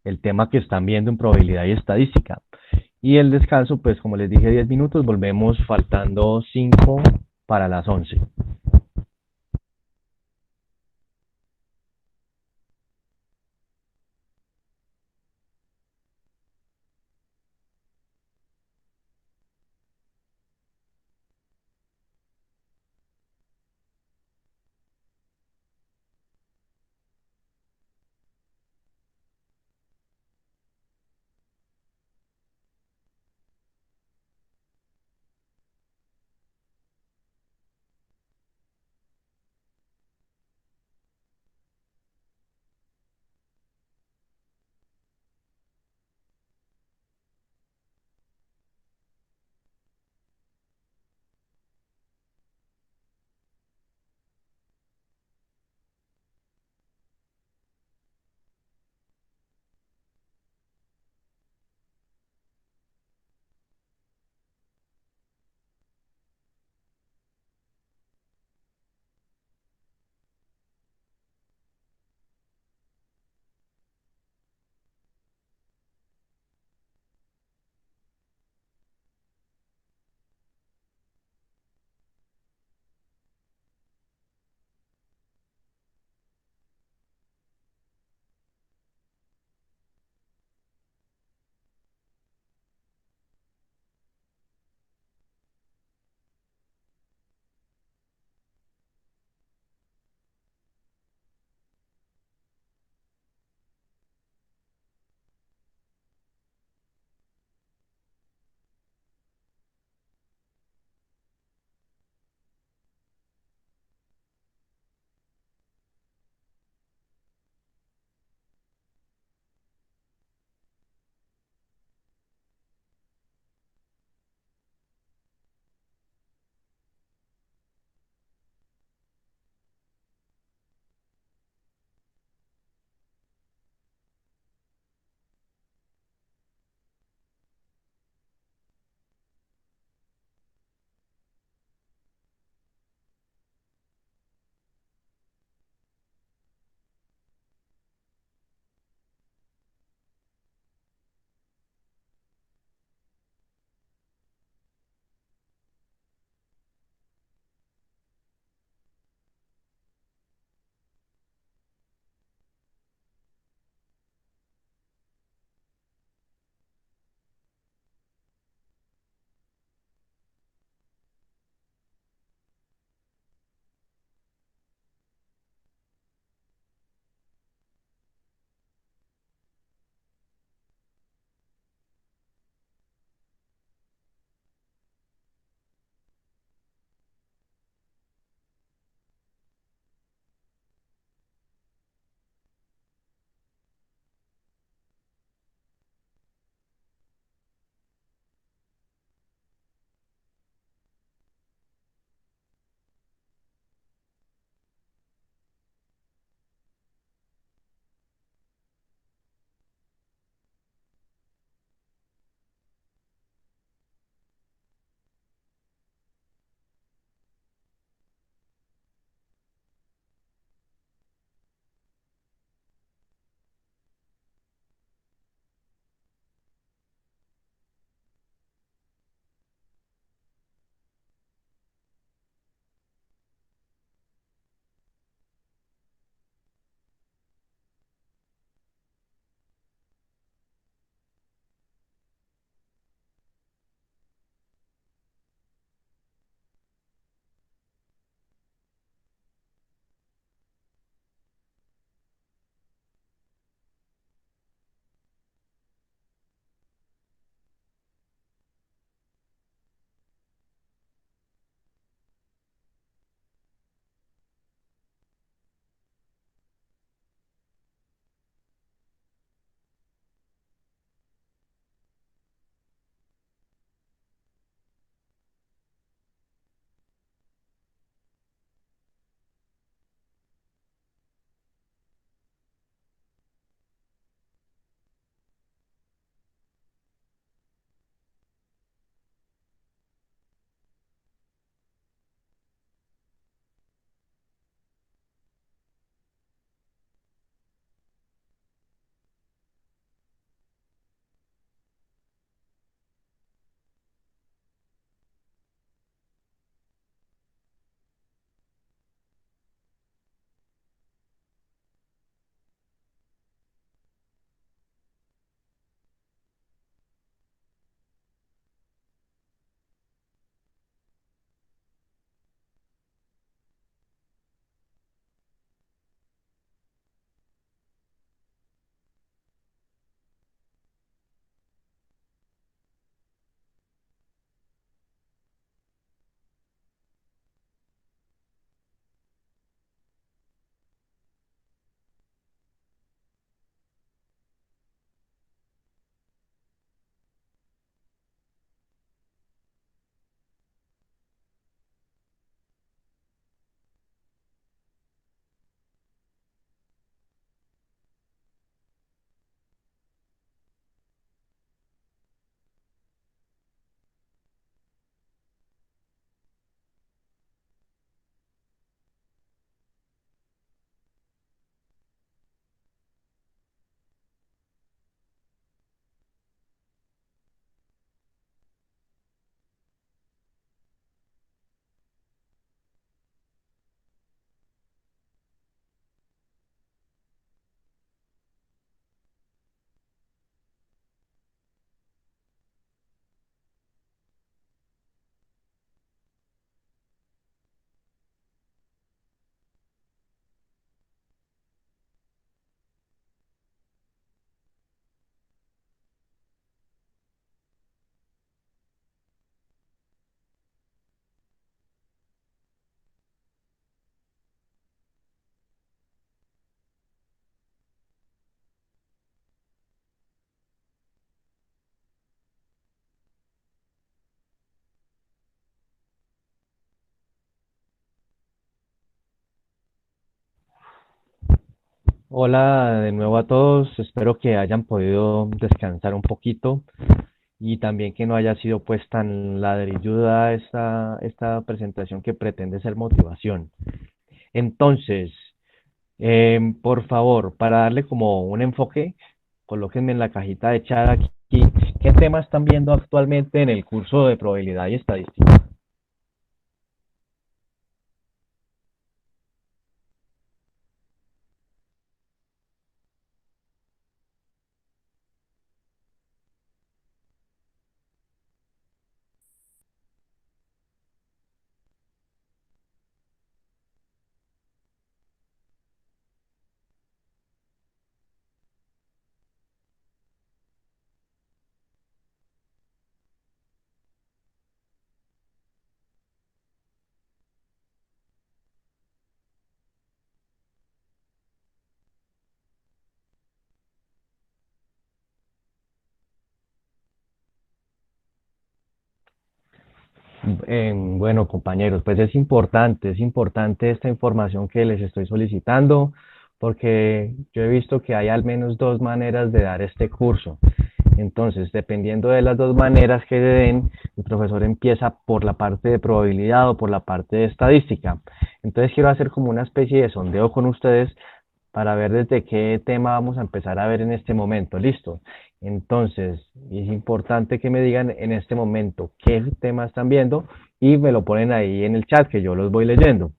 el tema que están viendo en probabilidad y estadística. Y el descanso, pues como les dije, 10 minutos, volvemos faltando 5 para las 11. Hola de nuevo a todos, espero que hayan podido descansar un poquito y también que no haya sido pues tan ladrilluda esta presentación que pretende ser motivación. Entonces, por favor, para darle como un enfoque, colóquenme en la cajita de chat aquí, ¿qué temas están viendo actualmente en el curso de probabilidad y estadística? Bueno, compañeros, pues es importante esta información que les estoy solicitando, porque yo he visto que hay al menos dos maneras de dar este curso. Entonces, dependiendo de las dos maneras que den, el profesor empieza por la parte de probabilidad o por la parte de estadística. Entonces, quiero hacer como una especie de sondeo con ustedes para ver desde qué tema vamos a empezar a ver en este momento. ¿Listo? Entonces, es importante que me digan en este momento qué tema están viendo y me lo ponen ahí en el chat que yo los voy leyendo.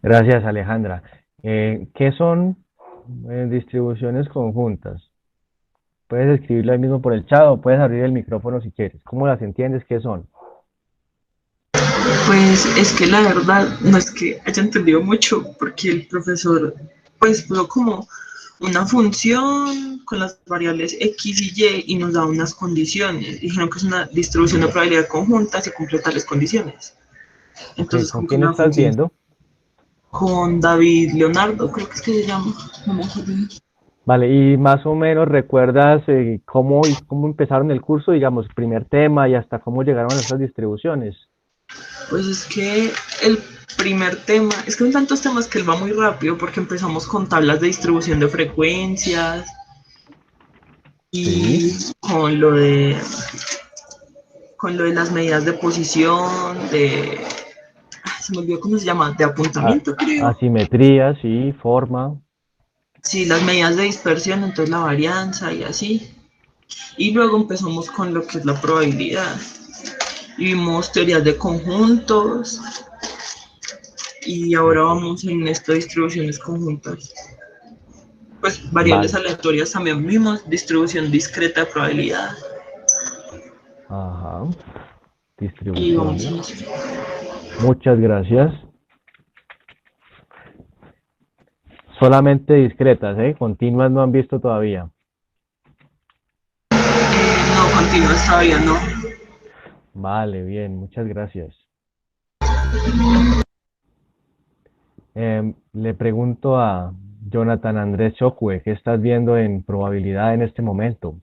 Gracias, Alejandra. ¿Qué son distribuciones conjuntas? Puedes escribirlo ahí mismo por el chat o puedes abrir el micrófono si quieres. ¿Cómo las entiendes? ¿Qué son? Pues es que la verdad no es que haya entendido mucho, porque el profesor pues puso como una función con las variables x y y y nos da unas condiciones. Dijeron que es una distribución de probabilidad conjunta si cumple tales condiciones. Ok, Entonces ¿con como que quién una estás función viendo? con David Leonardo, creo que es que se llama. No me acuerdo. Vale, y más o menos recuerdas cómo empezaron el curso, digamos, primer tema y hasta cómo llegaron a estas distribuciones. Pues es que el primer tema, es que son tantos temas que él va muy rápido porque empezamos con tablas de distribución de frecuencias Sí. y con lo de las medidas de posición, se me olvidó cómo se llama, de A- apuntamiento creo. asimetría, sí, forma. Sí, las medidas de dispersión, entonces la varianza y así. Y luego empezamos con lo que es la probabilidad. Y vimos teorías de conjuntos y ahora Ok. vamos en esta distribuciones conjuntas. Pues variables Vale. aleatorias también vimos, distribución discreta de probabilidad Ajá. y vamos Distribuciones. en eso. Muchas gracias. Solamente discretas, ¿eh? Continuas no han visto todavía. No, continúa todavía, no. Vale, bien, muchas gracias. Le pregunto a Jonathan Andrés Chocue, ¿qué estás viendo en probabilidad en este momento?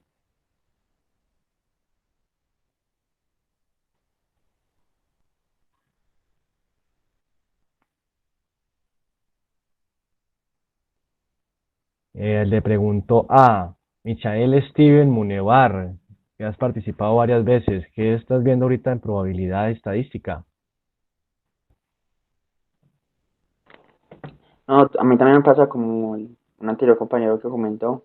Le pregunto a Michael Steven Munevar, que has participado varias veces, ¿qué estás viendo ahorita en probabilidad estadística? No, a mí también me pasa como un anterior compañero que comentó,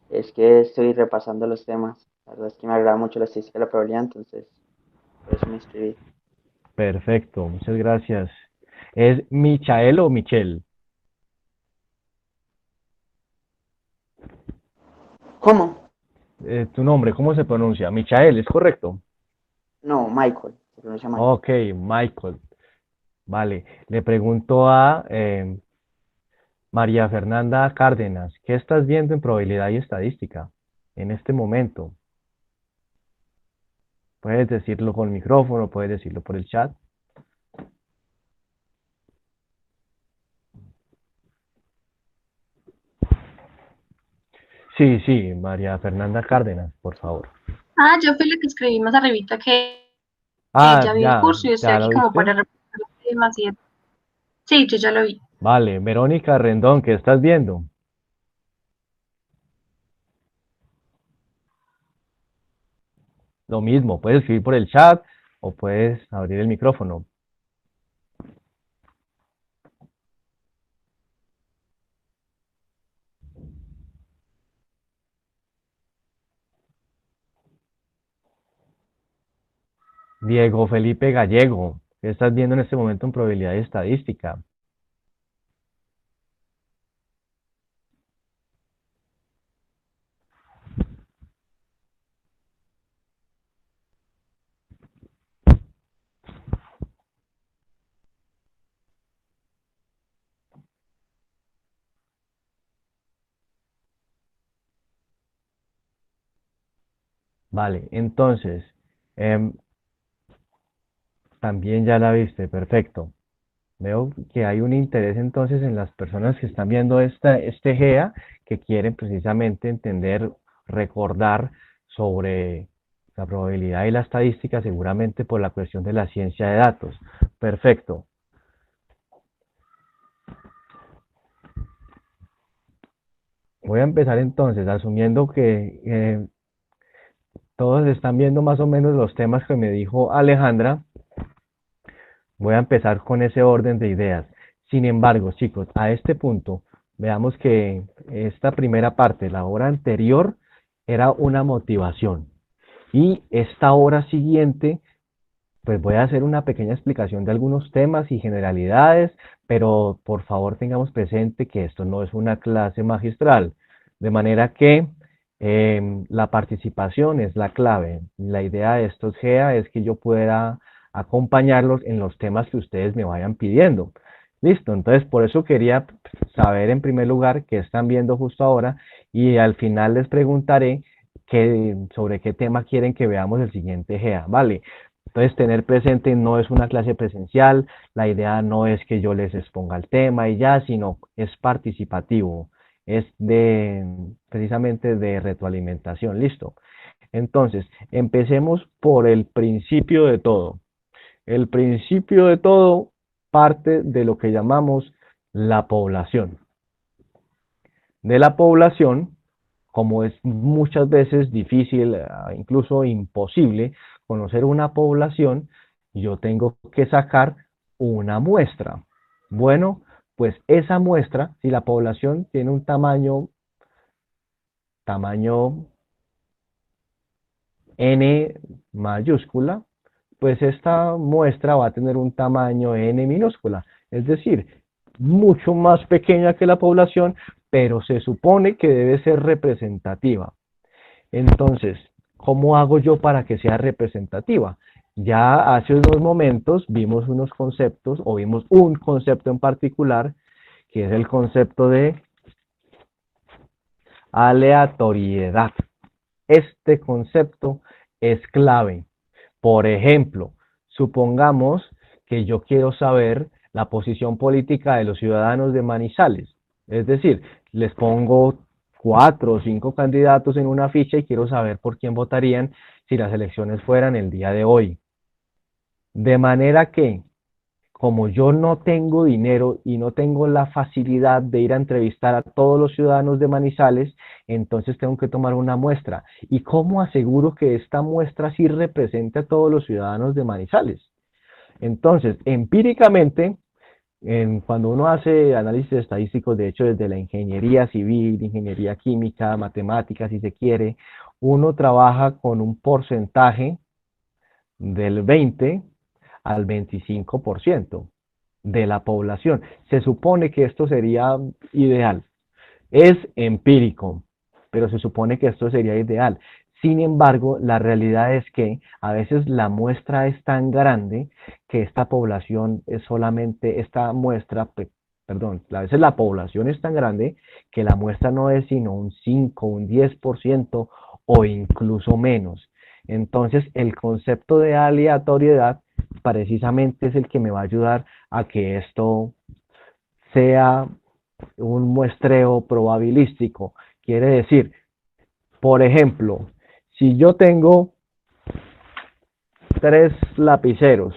es que estoy repasando los temas. La verdad es que me agrada mucho la estadística de la probabilidad, entonces por eso me inscribí. Perfecto, muchas gracias. ¿Es Michael o Michelle? ¿Cómo? Tu nombre, ¿cómo se pronuncia? Michael, ¿es correcto? No, Michael. Se pronuncia Michael. Ok, Michael. Vale, le pregunto a María Fernanda Cárdenas, ¿qué estás viendo en probabilidad y estadística en este momento? Puedes decirlo con el micrófono, puedes decirlo por el chat. Sí, sí, María Fernanda Cárdenas, por favor. Ah, yo fui la que escribí más arribita que Ah, ya vi el ya, curso y estoy ¿ya lo aquí como viste? para repasar los temas y sí, yo ya lo vi. Vale, Verónica Rendón, ¿qué estás viendo? Lo mismo, puedes escribir por el chat o puedes abrir el micrófono. Diego Felipe Gallego, ¿qué estás viendo en este momento en probabilidad y estadística? Vale, entonces, em, también ya la viste, perfecto. Veo que hay un interés entonces en las personas que están viendo este GEA, que quieren precisamente entender, recordar sobre la probabilidad y la estadística, seguramente por la cuestión de la ciencia de datos. Perfecto. Voy a empezar entonces, asumiendo que todos están viendo más o menos los temas que me dijo Alejandra. Voy a empezar con ese orden de ideas. Sin embargo, chicos, a este punto, veamos que esta primera parte, la hora anterior, era una motivación. Y esta hora siguiente, pues voy a hacer una pequeña explicación de algunos temas y generalidades, pero por favor tengamos presente que esto no es una clase magistral. De manera que la participación es la clave. La idea de estos GEA es que yo pueda acompañarlos en los temas que ustedes me vayan pidiendo. Listo, entonces por eso quería saber en primer lugar qué están viendo justo ahora y al final les preguntaré sobre qué tema quieren que veamos el siguiente GEA, ¿vale? Entonces tener presente no es una clase presencial, la idea no es que yo les exponga el tema y ya, sino es participativo, es precisamente de retroalimentación, listo. Entonces, empecemos por el principio de todo. El principio de todo parte de lo que llamamos la población. De la población, como es muchas veces difícil, incluso imposible, conocer una población, yo tengo que sacar una muestra. Bueno, pues esa muestra, si la población tiene un tamaño n mayúscula, pues esta muestra va a tener un tamaño n minúscula, es decir, mucho más pequeña que la población, pero se supone que debe ser representativa. Entonces, ¿cómo hago yo para que sea representativa? Ya hace unos momentos vimos unos conceptos, o vimos un concepto en particular, que es el concepto de aleatoriedad. Este concepto es clave. Por ejemplo, supongamos que yo quiero saber la posición política de los ciudadanos de Manizales. Es decir, les pongo 4 o 5 candidatos en una ficha y quiero saber por quién votarían si las elecciones fueran el día de hoy. De manera que, como yo no tengo dinero y no tengo la facilidad de ir a entrevistar a todos los ciudadanos de Manizales, entonces tengo que tomar una muestra. ¿Y cómo aseguro que esta muestra sí represente a todos los ciudadanos de Manizales? Entonces, empíricamente, cuando uno hace análisis estadísticos, de hecho desde la ingeniería civil, ingeniería química, matemáticas, si se quiere, uno trabaja con un porcentaje del 20 al 25% de la población. Se supone que esto sería ideal. Es empírico, pero se supone que esto sería ideal. Sin embargo, la realidad es que a veces la muestra es tan grande que esta población es solamente, esta muestra, perdón, a veces la población es tan grande que la muestra no es sino un 5, un 10% o incluso menos. Entonces, el concepto de aleatoriedad precisamente es el que me va a ayudar a que esto sea un muestreo probabilístico. Quiere decir, por ejemplo, si yo tengo 3 lapiceros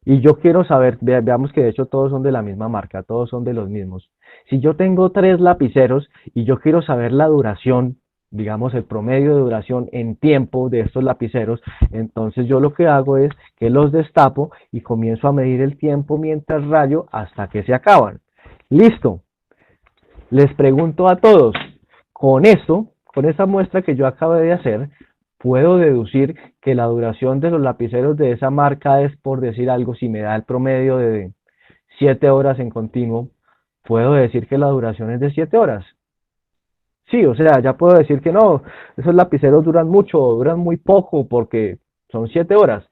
y yo quiero saber, veamos que de hecho todos son de la misma marca, todos son de los mismos. Si yo tengo 3 lapiceros y yo quiero saber la duración, digamos el promedio de duración en tiempo de estos lapiceros, entonces yo lo que hago es que los destapo y comienzo a medir el tiempo mientras rayo hasta que se acaban. Listo. Les pregunto a todos, con esto, con esa muestra que yo acabo de hacer, puedo deducir que la duración de los lapiceros de esa marca es, por decir algo, si me da el promedio de 7 horas en continuo, puedo decir que la duración es de 7 horas. Sí, o sea, ya puedo decir que no, esos lapiceros duran mucho, duran muy poco porque son 7 horas.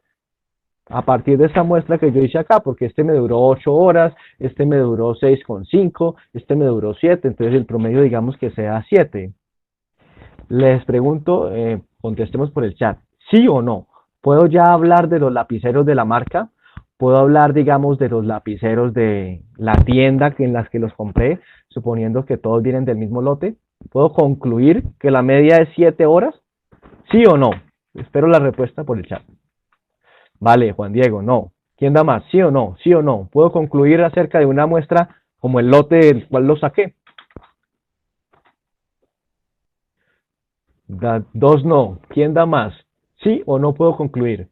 A partir de esta muestra que yo hice acá, porque este me duró 8 horas, este me duró 6,5, este me duró 7, entonces el promedio digamos que sea 7. Les pregunto, contestemos por el chat, ¿sí o no? ¿Puedo ya hablar de los lapiceros de la marca? ¿Puedo hablar, digamos, de los lapiceros de la tienda en las que los compré, suponiendo que todos vienen del mismo lote? ¿Puedo concluir que la media es 7 horas? ¿Sí o no? Espero la respuesta por el chat. Vale, Juan Diego, no. ¿Quién da más? ¿Sí o no? ¿Sí o no? ¿Puedo concluir acerca de una muestra como el lote del cual lo saqué? 2 no. ¿Quién da más? ¿Sí o no puedo concluir?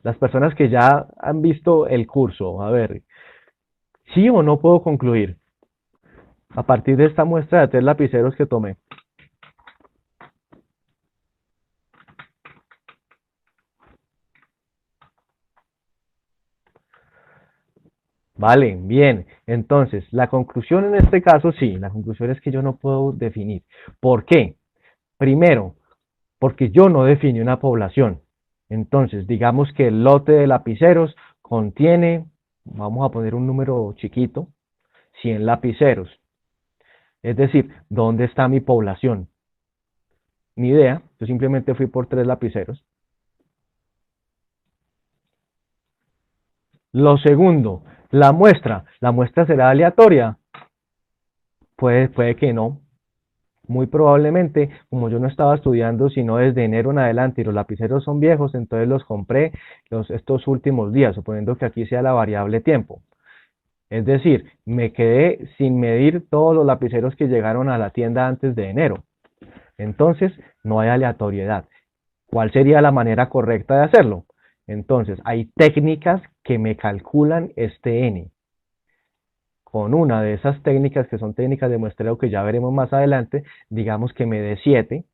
Las personas que ya han visto el curso, a ver, ¿sí o no puedo concluir? A partir de esta muestra de 3 lapiceros que tomé. Vale, bien. Entonces, la conclusión en este caso, sí, la conclusión es que yo no puedo definir. ¿Por qué? Primero, porque yo no definí una población. Entonces, digamos que el lote de lapiceros contiene, vamos a poner un número chiquito, 100 lapiceros. Es decir, ¿dónde está mi población? Ni idea, yo simplemente fui por 3 lapiceros. Lo segundo, la muestra será aleatoria. Puede que no. Muy probablemente, como yo no estaba estudiando sino desde enero en adelante y los lapiceros son viejos, entonces los compré estos últimos días, suponiendo que aquí sea la variable tiempo. Es decir, me quedé sin medir todos los lapiceros que llegaron a la tienda antes de enero. Entonces, no hay aleatoriedad. ¿Cuál sería la manera correcta de hacerlo? Entonces, hay técnicas que me calculan este n. Con una de esas técnicas, que son técnicas de muestreo que ya veremos más adelante, digamos que me dé 7,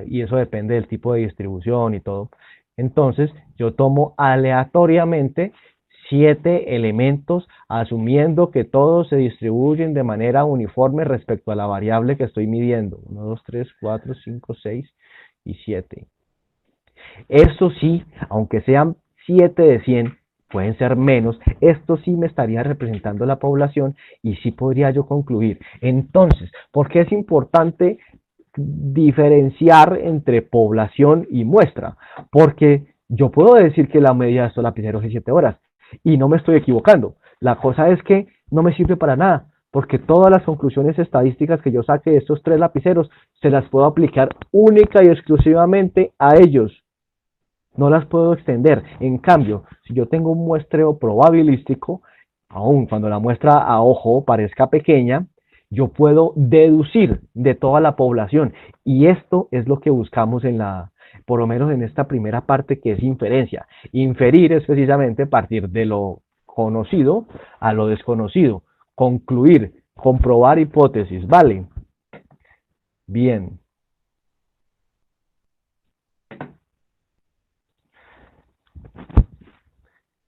y eso depende del tipo de distribución y todo. Entonces, yo tomo aleatoriamente 7 elementos, asumiendo que todos se distribuyen de manera uniforme respecto a la variable que estoy midiendo. 1, 2, 3, 4, 5, 6 y 7. Eso sí, aunque sean 7 de 100, pueden ser menos, esto sí me estaría representando la población y sí podría yo concluir. Entonces, ¿por qué es importante diferenciar entre población y muestra? Porque yo puedo decir que la media de estos lapiceros es 7 horas y no me estoy equivocando. La cosa es que no me sirve para nada, porque todas las conclusiones estadísticas que yo saque de estos 3 lapiceros se las puedo aplicar única y exclusivamente a ellos. No las puedo extender. En cambio, si yo tengo un muestreo probabilístico, aun cuando la muestra a ojo parezca pequeña, yo puedo deducir de toda la población. Y esto es lo que buscamos por lo menos en esta primera parte, que es inferencia. Inferir es precisamente partir de lo conocido a lo desconocido. Concluir, comprobar hipótesis, ¿vale? Bien.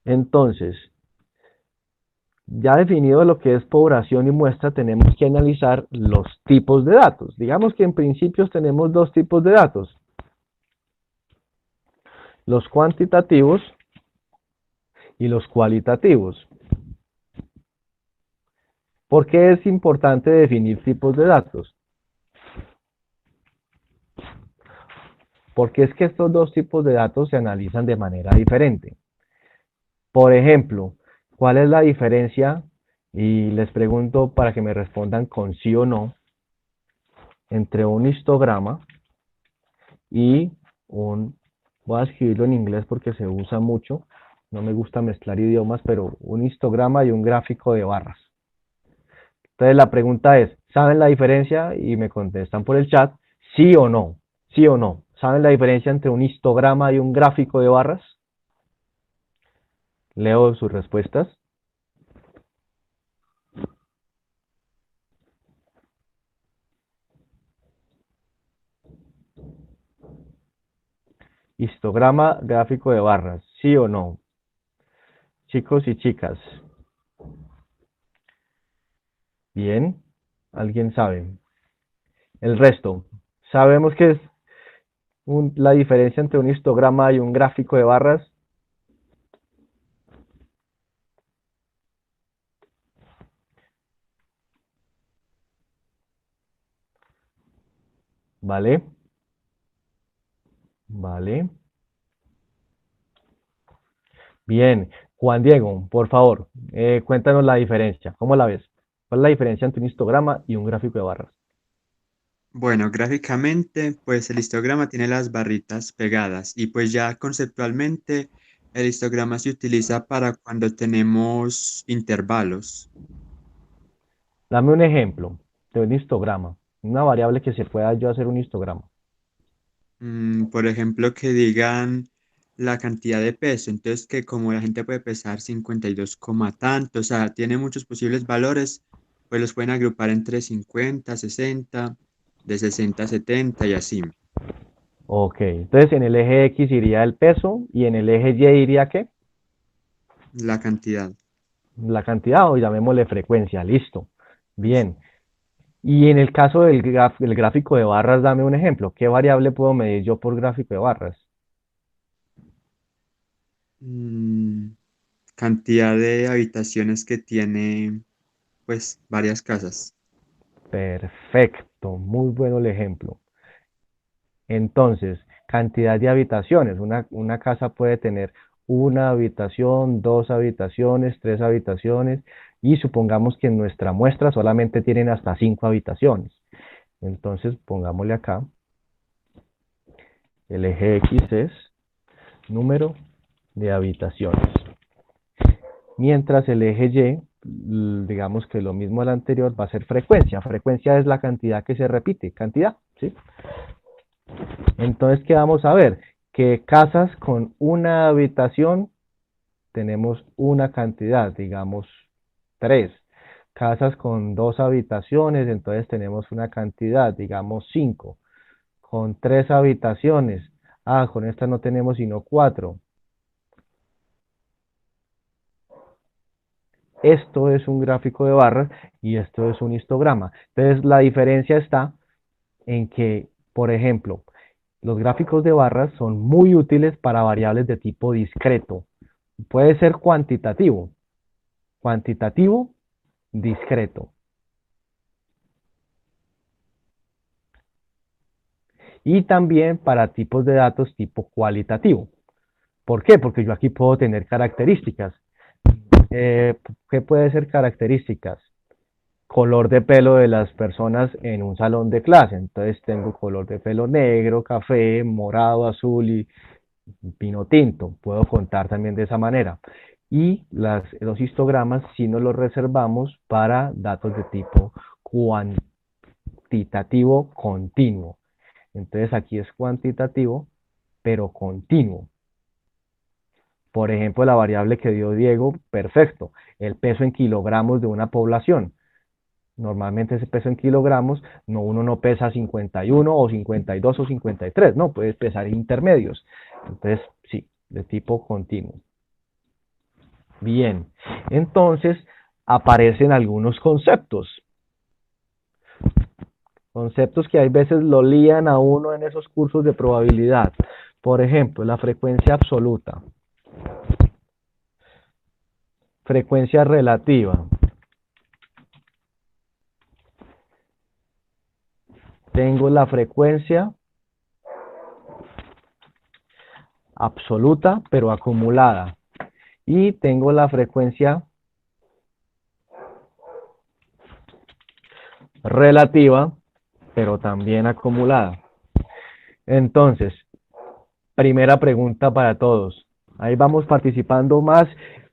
Entonces, ya definido lo que es población y muestra, tenemos que analizar los tipos de datos. Digamos que en principio tenemos dos tipos de datos. Los cuantitativos y los cualitativos. ¿Por qué es importante definir tipos de datos? Porque es que estos dos tipos de datos se analizan de manera diferente. Por ejemplo, ¿cuál es la diferencia? Y les pregunto para que me respondan con sí o no, entre un histograma y voy a escribirlo en inglés porque se usa mucho, no me gusta mezclar idiomas, pero un histograma y un gráfico de barras. Entonces la pregunta es, ¿saben la diferencia? Y me contestan por el chat, sí o no, sí o no. ¿Saben la diferencia entre un histograma y un gráfico de barras? Leo sus respuestas. Histograma, gráfico de barras, ¿sí o no? Chicos y chicas. Bien, ¿alguien sabe? El resto, ¿sabemos qué es la diferencia entre un histograma y un gráfico de barras? ¿Vale? ¿Vale? Bien, Juan Diego, por favor, cuéntanos la diferencia. ¿Cómo la ves? ¿Cuál es la diferencia entre un histograma y un gráfico de barras? Bueno, gráficamente, pues el histograma tiene las barritas pegadas y pues ya conceptualmente el histograma se utiliza para cuando tenemos intervalos. Dame un ejemplo de un histograma, una variable que se pueda yo hacer un histograma. Por ejemplo, que digan la cantidad de peso, entonces que como la gente puede pesar 52 coma tanto, o sea, tiene muchos posibles valores, pues los pueden agrupar entre 50, 60, de 60 a 70 y así. Ok, entonces en el eje X iría el peso y en el eje Y iría ¿qué? La cantidad. La cantidad o llamémosle frecuencia, listo. Listo. Bien. Y en el caso del gráfico de barras, dame un ejemplo. ¿Qué variable puedo medir yo por gráfico de barras? Mm, Cantidad de habitaciones que tiene, pues, varias casas. Perfecto, muy bueno el ejemplo. Entonces, cantidad de habitaciones. Una casa puede tener una habitación, dos habitaciones, tres habitaciones y supongamos que en nuestra muestra solamente tienen hasta 5 habitaciones. Entonces, pongámosle acá, el eje X es número de habitaciones. Mientras el eje Y, digamos que lo mismo al anterior, va a ser frecuencia. Frecuencia es la cantidad que se repite, cantidad, ¿sí? Entonces, ¿qué vamos a ver? Que casas con una habitación tenemos una cantidad, digamos 3. Casas con dos habitaciones, entonces tenemos una cantidad, digamos 5. Con 3 habitaciones, con esta no tenemos sino 4. Esto es un gráfico de barras y esto es un histograma. Entonces, la diferencia está en que, por ejemplo, los gráficos de barras son muy útiles para variables de tipo discreto. Puede ser cuantitativo, discreto. Y también para tipos de datos tipo cualitativo. ¿Por qué? Porque yo aquí puedo tener características. ¿Qué puede ser características? Color de pelo de las personas en un salón de clase. Entonces tengo color de pelo negro, café, morado, azul y pino tinto. Puedo contar también de esa manera. Y los histogramas sí nos los reservamos para datos de tipo cuantitativo continuo. Entonces aquí es cuantitativo, pero continuo. Por ejemplo, la variable que dio Diego, perfecto. El peso en kilogramos de una población. normalmente ese peso en kilogramos, no, uno no pesa 51 o 52 o 53, no, puedes pesar intermedios. Entonces, sí, de tipo continuo. Bien, entonces aparecen algunos conceptos. Conceptos que hay veces lo lían a uno en esos cursos de probabilidad. Por ejemplo, la frecuencia absoluta. Frecuencia relativa. Tengo la frecuencia absoluta, pero acumulada. Y tengo la frecuencia relativa, pero también acumulada. Entonces, primera pregunta para todos. Ahí vamos participando más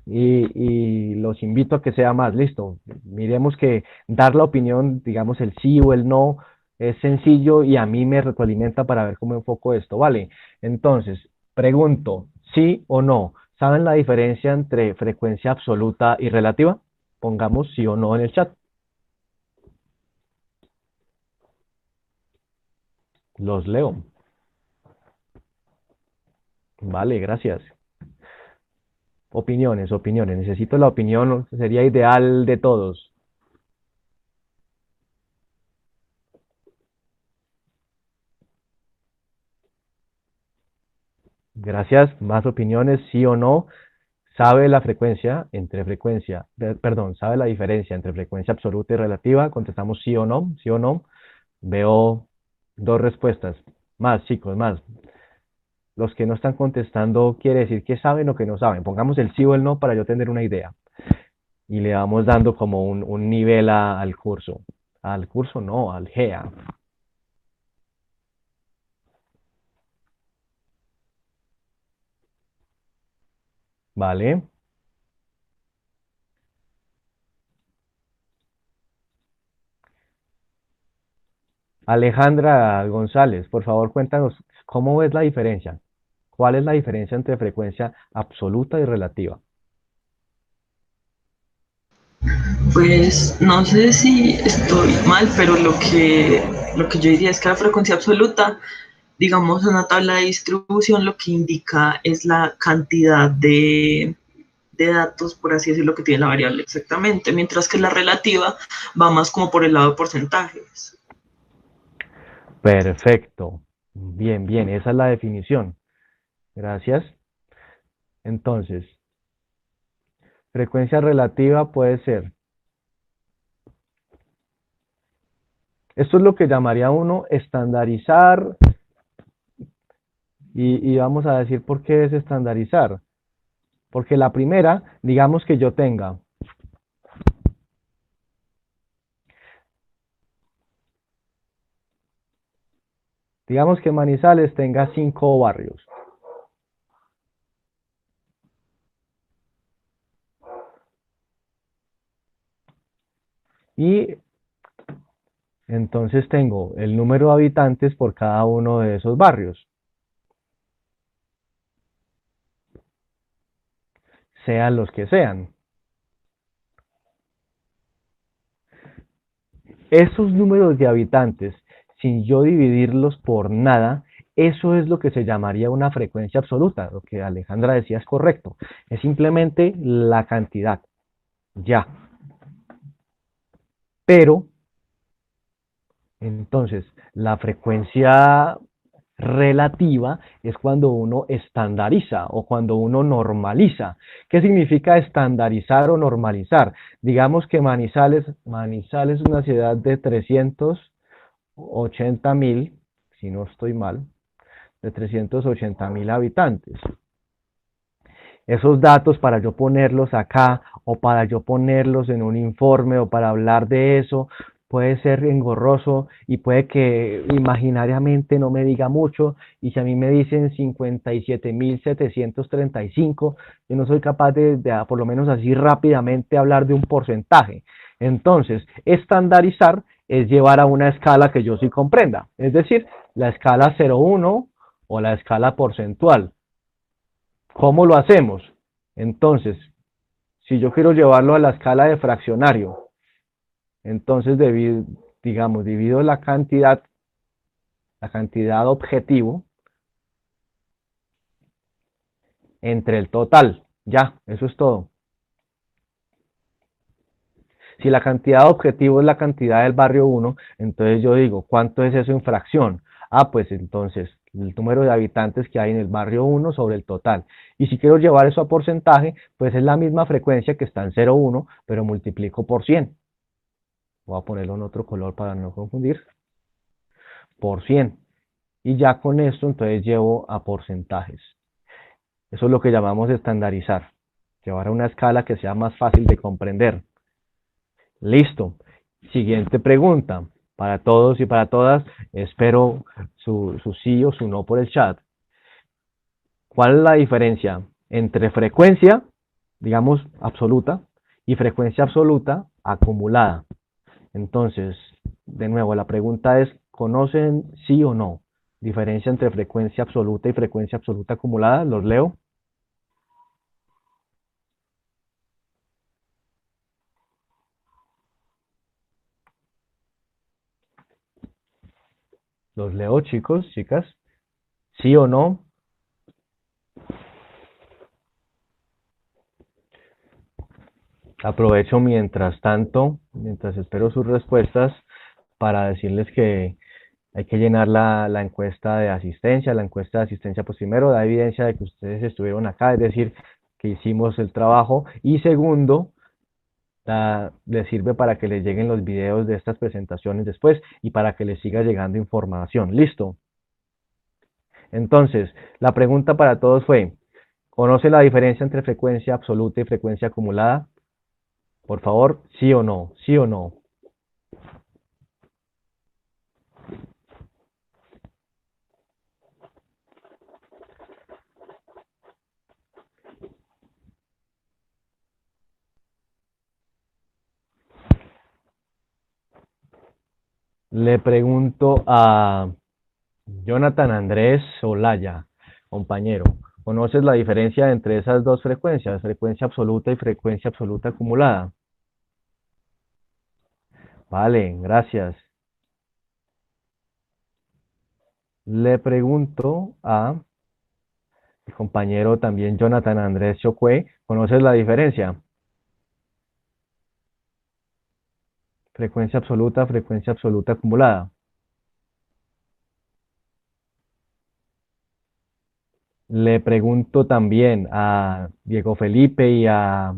y los invito a que sea más. Listo. Miremos que dar la opinión, digamos el sí o el no, es sencillo y a mí me retroalimenta para ver cómo enfoco esto, ¿vale? Entonces, pregunto, ¿sí o no? ¿Saben la diferencia entre frecuencia absoluta y relativa? Pongamos sí o no en el chat. Los leo. Vale, gracias. Opiniones. Necesito la opinión, sería ideal de todos. Gracias. Más opiniones, sí o no. ¿Sabe la frecuencia entre sabe la diferencia entre frecuencia absoluta y relativa? Contestamos sí o no, sí o no. Veo dos respuestas. Más, chicos, más. Los que no están contestando quiere decir que saben o que no saben. Pongamos el sí o el no para yo tener una idea. Y le vamos dando como un nivel al curso. Al curso no, al GEA. ¿Vale? Alejandra González, por favor, cuéntanos, ¿cómo ves la diferencia? ¿Cuál es la diferencia entre frecuencia absoluta y relativa? Pues no sé si estoy mal, pero lo que yo diría es que la frecuencia absoluta, digamos, en una tabla de distribución, lo que indica es la cantidad de datos, por así decirlo, que tiene la variable exactamente, mientras que la relativa va más como por el lado de porcentajes. Perfecto. Bien, bien, esa es la definición. Gracias. Entonces, frecuencia relativa puede ser. Esto es lo que llamaría uno estandarizar. Y vamos a decir por qué es estandarizar. Porque la primera, digamos que yo tenga digamos que Manizales tenga 5 barrios. Y entonces tengo el número de habitantes por cada uno de esos barrios. Sean los que sean. Esos números de habitantes, sin yo dividirlos por nada, eso es lo que se llamaría una frecuencia absoluta. Lo que Alejandra decía es correcto. Es simplemente la cantidad. Ya. Pero, entonces, la frecuencia relativa es cuando uno estandariza o cuando uno normaliza. ¿Qué significa estandarizar o normalizar? Digamos que Manizales es una ciudad de 380.000, si no estoy mal, de 380.000 habitantes. Esos datos para yo ponerlos acá o para yo ponerlos en un informe o para hablar de eso puede ser engorroso y puede que imaginariamente no me diga mucho, y si a mí me dicen 57.735, yo no soy capaz de por lo menos así rápidamente hablar de un porcentaje. Entonces, estandarizar es llevar a una escala que yo sí comprenda, es decir, la escala 0,1 o la escala porcentual. ¿Cómo lo hacemos? Entonces, si yo quiero llevarlo a la escala de fraccionario, Entonces, divido la cantidad objetivo entre el total. Ya, eso es todo. Si la cantidad objetivo es la cantidad del barrio 1, entonces yo digo, ¿cuánto es eso en fracción? Ah, pues entonces, el número de habitantes que hay en el barrio 1 sobre el total. Y si quiero llevar eso a porcentaje, pues es la misma frecuencia que está en 0,1, pero multiplico por 100. Voy a ponerlo en otro color para no confundir. Por 100. Y ya con esto, entonces llevo a porcentajes. Eso es lo que llamamos estandarizar. Llevar a una escala que sea más fácil de comprender. Listo. Siguiente pregunta. Para todos y para todas, espero su sí o su no por el chat. ¿Cuál es la diferencia entre frecuencia, digamos, absoluta, y frecuencia absoluta acumulada? Entonces, de nuevo, la pregunta es, ¿conocen sí o no diferencia entre frecuencia absoluta y frecuencia absoluta acumulada? ¿Los leo? Los leo, chicos, chicas. ¿Sí o no? Aprovecho mientras tanto, mientras espero sus respuestas, para decirles que hay que llenar la encuesta de asistencia. La encuesta de asistencia, pues primero, da evidencia de que ustedes estuvieron acá, es decir, que hicimos el trabajo. Y segundo, les sirve para que les lleguen los videos de estas presentaciones después y para que les siga llegando información. ¿Listo? Entonces, la pregunta para todos fue, ¿conoce la diferencia entre frecuencia absoluta y frecuencia acumulada? Por favor, sí o no, sí o no. Le pregunto a Jonathan Andrés Olaya, compañero, ¿conoces la diferencia entre esas dos frecuencias, frecuencia absoluta y frecuencia absoluta acumulada? Vale, gracias. Le pregunto a el compañero también Jonathan Andrés Chocue, ¿conoces la diferencia? Frecuencia absoluta acumulada. Le pregunto también a Diego Felipe y a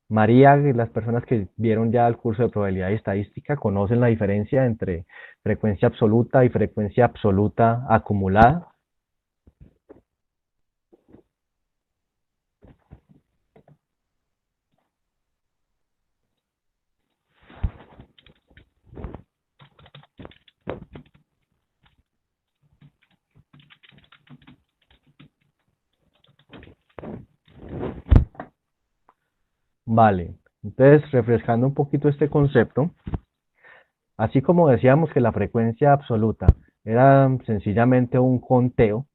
María, las personas que vieron ya el curso de probabilidad y estadística, ¿conocen la diferencia entre frecuencia absoluta y frecuencia absoluta acumulada? Vale, entonces refrescando un poquito este concepto, así como decíamos que la frecuencia absoluta era sencillamente un conteo,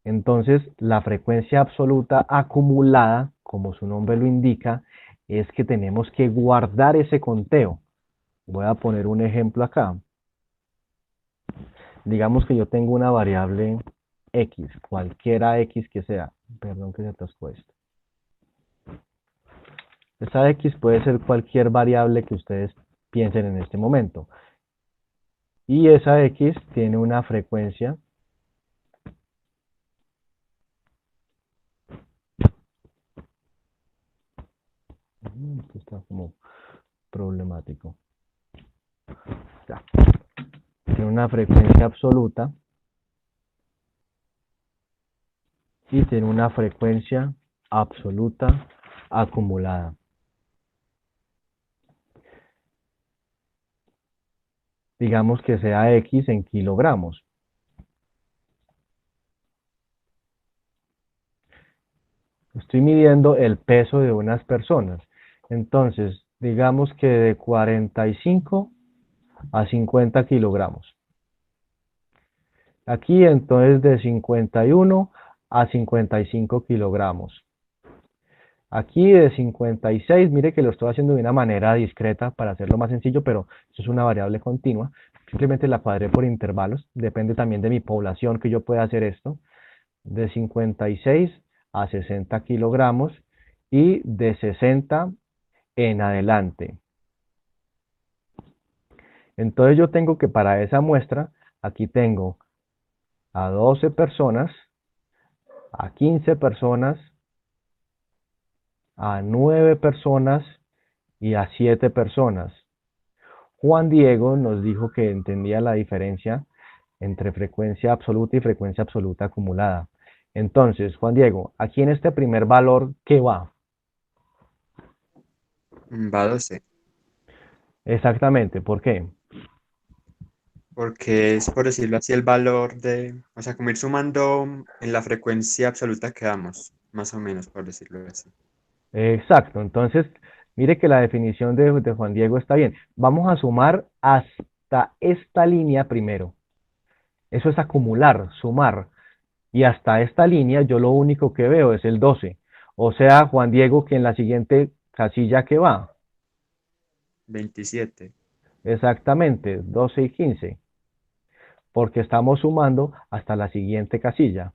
entonces la frecuencia absoluta acumulada, como su nombre lo indica, es que tenemos que guardar ese conteo. Voy a poner un ejemplo acá. Digamos que yo tengo una variable X, cualquiera X que sea. Perdón que se atascó esto. Esa X puede ser cualquier variable que ustedes piensen en este momento. Y esa X tiene una frecuencia esto está como problemático. Ya. Tiene una frecuencia absoluta y tiene una frecuencia absoluta acumulada. Digamos que sea X en kilogramos. Estoy midiendo el peso de unas personas. Entonces, digamos que de 45 a 50 kilogramos. Aquí entonces de 51 a 55 kilogramos. Aquí de 56, mire que lo estoy haciendo de una manera discreta para hacerlo más sencillo, pero eso es una variable continua. Simplemente la cuadré por intervalos. Depende también de mi población que yo pueda hacer esto. De 56 a 60 kilogramos y de 60 en adelante. Entonces yo tengo que para esa muestra, aquí tengo a 12 personas, a 15 personas, a 9 personas y a 7 personas. Juan Diego nos dijo que entendía la diferencia entre frecuencia absoluta y frecuencia absoluta acumulada. Entonces, Juan Diego, aquí en este primer valor, ¿qué va? Va 12, Exactamente, ¿por qué? porque es, por decirlo así, el valor de, o sea, como ir sumando en la frecuencia absoluta que damos, más o menos, por decirlo así. Exacto, entonces, mire que la definición de Juan Diego está bien. Vamos a sumar hasta esta línea primero. Eso es acumular, sumar. Y hasta esta línea yo lo único que veo es el 12. O sea, Juan Diego, que en la siguiente casilla que va. 27. Exactamente, 12 y 15. Porque estamos sumando hasta la siguiente casilla.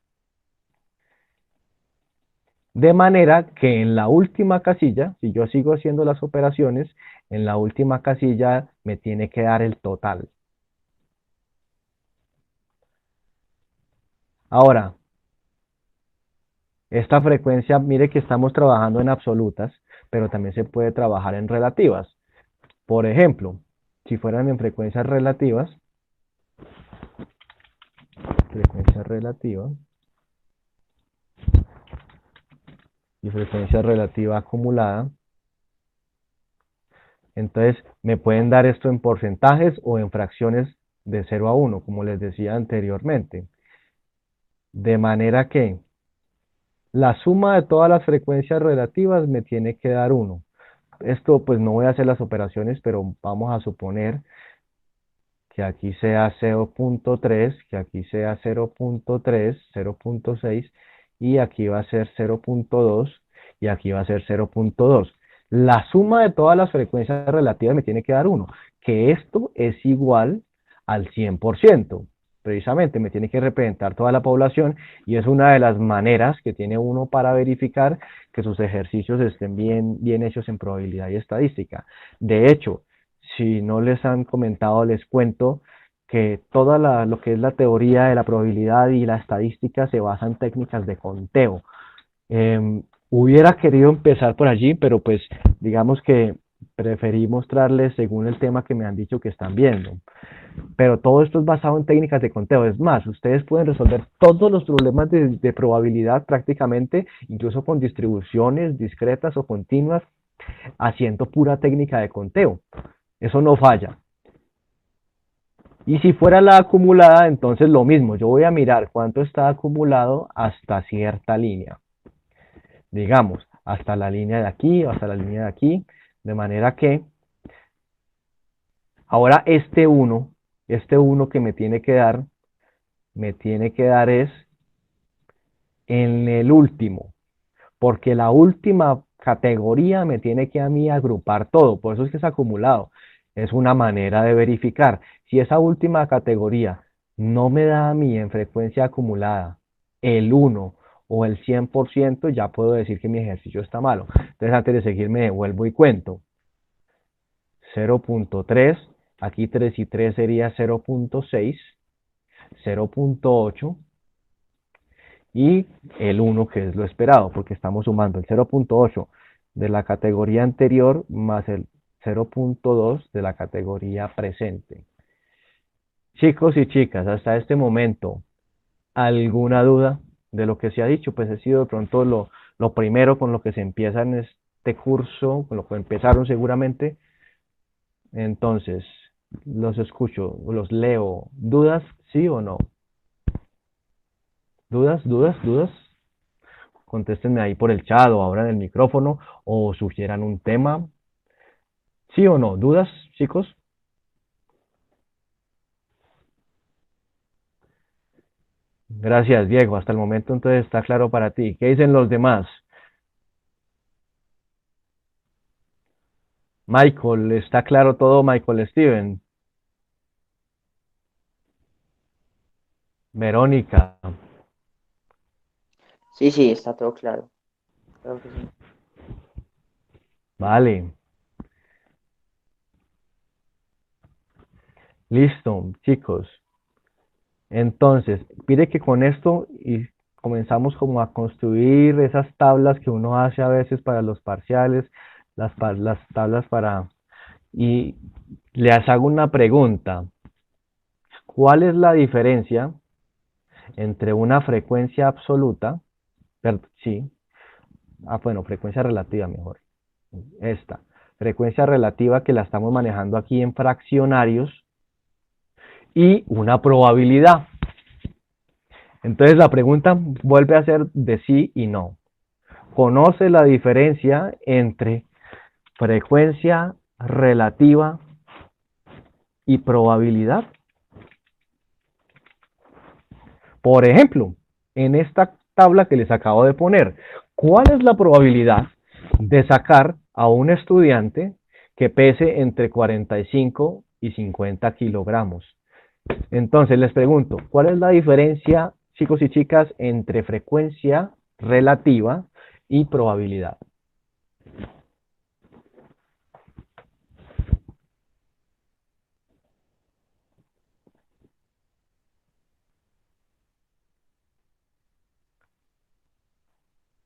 De manera que en la última casilla, si yo sigo haciendo las operaciones, en la última casilla me tiene que dar el total. Ahora, esta frecuencia, mire que estamos trabajando en absolutas, pero también se puede trabajar en relativas. Por ejemplo, si fueran en frecuencia relativa y frecuencia relativa acumulada, entonces me pueden dar esto en porcentajes o en fracciones de 0 a 1, como les decía anteriormente. De manera que la suma de todas las frecuencias relativas me tiene que dar 1. Esto pues no voy a hacer las operaciones, pero vamos a suponer que aquí sea 0.3, que aquí sea 0.3, 0.6 y aquí va a ser 0.2 y aquí va a ser 0.2. La suma de todas las frecuencias relativas me tiene que dar 1, que esto es igual al 100%. Precisamente me tiene que representar toda la población y es una de las maneras que tiene uno para verificar que sus ejercicios estén bien hechos en probabilidad y estadística. De hecho, si no les han comentado, les cuento que toda lo que es la teoría de la probabilidad y la estadística se basa en técnicas de conteo. Hubiera querido empezar por allí, pero pues digamos que preferí mostrarles según el tema que me han dicho que están viendo. Pero todo esto es basado en técnicas de conteo. Es más, ustedes pueden resolver todos los problemas de probabilidad prácticamente, incluso con distribuciones discretas o continuas, haciendo pura técnica de conteo. Eso no falla. Y si fuera la acumulada, entonces lo mismo. Yo voy a mirar cuánto está acumulado hasta cierta línea. Digamos, hasta la línea de aquí o hasta la línea de aquí. De manera que ahora este 1 que me tiene que dar es en el último. Porque la última categoría me tiene que a mí agrupar todo. Por eso es que es acumulado. Es una manera de verificar. Si esa última categoría no me da a mí en frecuencia acumulada el 1 o el 100%, ya puedo decir que mi ejercicio está malo. Entonces antes de seguir me devuelvo y cuento. 0.3, aquí 3 y 3 sería 0.6, 0.8 y el 1 que es lo esperado, porque estamos sumando el 0.8 de la categoría anterior más el 0.2 de la categoría presente. Chicos y chicas, hasta este momento, ¿alguna duda de lo que se ha dicho? Pues ha sido de pronto lo primero con lo que se empieza en este curso, con lo que empezaron seguramente. Entonces, los escucho, los leo. ¿Dudas? ¿Sí o no? ¿Dudas? ¿Dudas? ¿Dudas? Contéstenme ahí por el chat o abran el micrófono o sugieran un tema. ¿Sí o no? ¿Dudas, chicos? Gracias, Diego. Hasta el momento entonces está claro para ti. ¿Qué dicen los demás? Michael, ¿está claro todo, Michael Steven? Verónica, Sí, sí, está todo claro. Claro que sí. vale. Listo, chicos. Entonces, mire que con esto y comenzamos como a construir esas tablas que uno hace a veces para los parciales, las tablas para... Y les hago una pregunta. ¿Cuál es la diferencia entre una frecuencia absoluta, sí, bueno, frecuencia relativa mejor, esta, frecuencia relativa que la estamos manejando aquí en fraccionarios y una probabilidad? Entonces la pregunta vuelve a ser de sí y no. ¿Conoce la diferencia entre frecuencia relativa y probabilidad? Por ejemplo, en esta tabla que les acabo de poner, ¿cuál es la probabilidad de sacar a un estudiante que pese entre 45 y 50 kilogramos? Entonces les pregunto, ¿cuál es la diferencia, chicos y chicas, entre frecuencia relativa y probabilidad?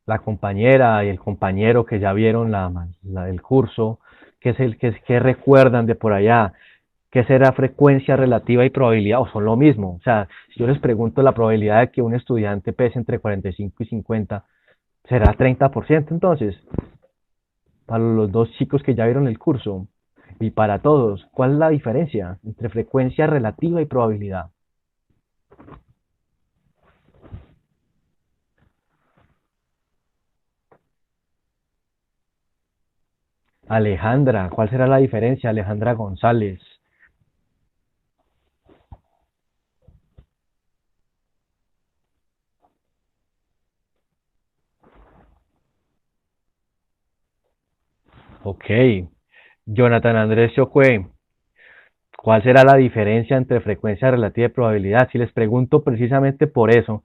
La compañera y el compañero que ya vieron el curso, ¿qué recuerdan de por allá? ¿Qué será frecuencia relativa y probabilidad? ¿O son lo mismo? O sea, si yo les pregunto la probabilidad de que un estudiante pese entre 45 y 50, ¿será 30% entonces? Para los dos chicos que ya vieron el curso. Y para todos, ¿cuál es la diferencia entre frecuencia relativa y probabilidad? Alejandra, ¿cuál será la diferencia? Alejandra González. Ok. Jonathan Andrés Chocue, ¿cuál será la diferencia entre frecuencia relativa y probabilidad? Si les pregunto precisamente por eso,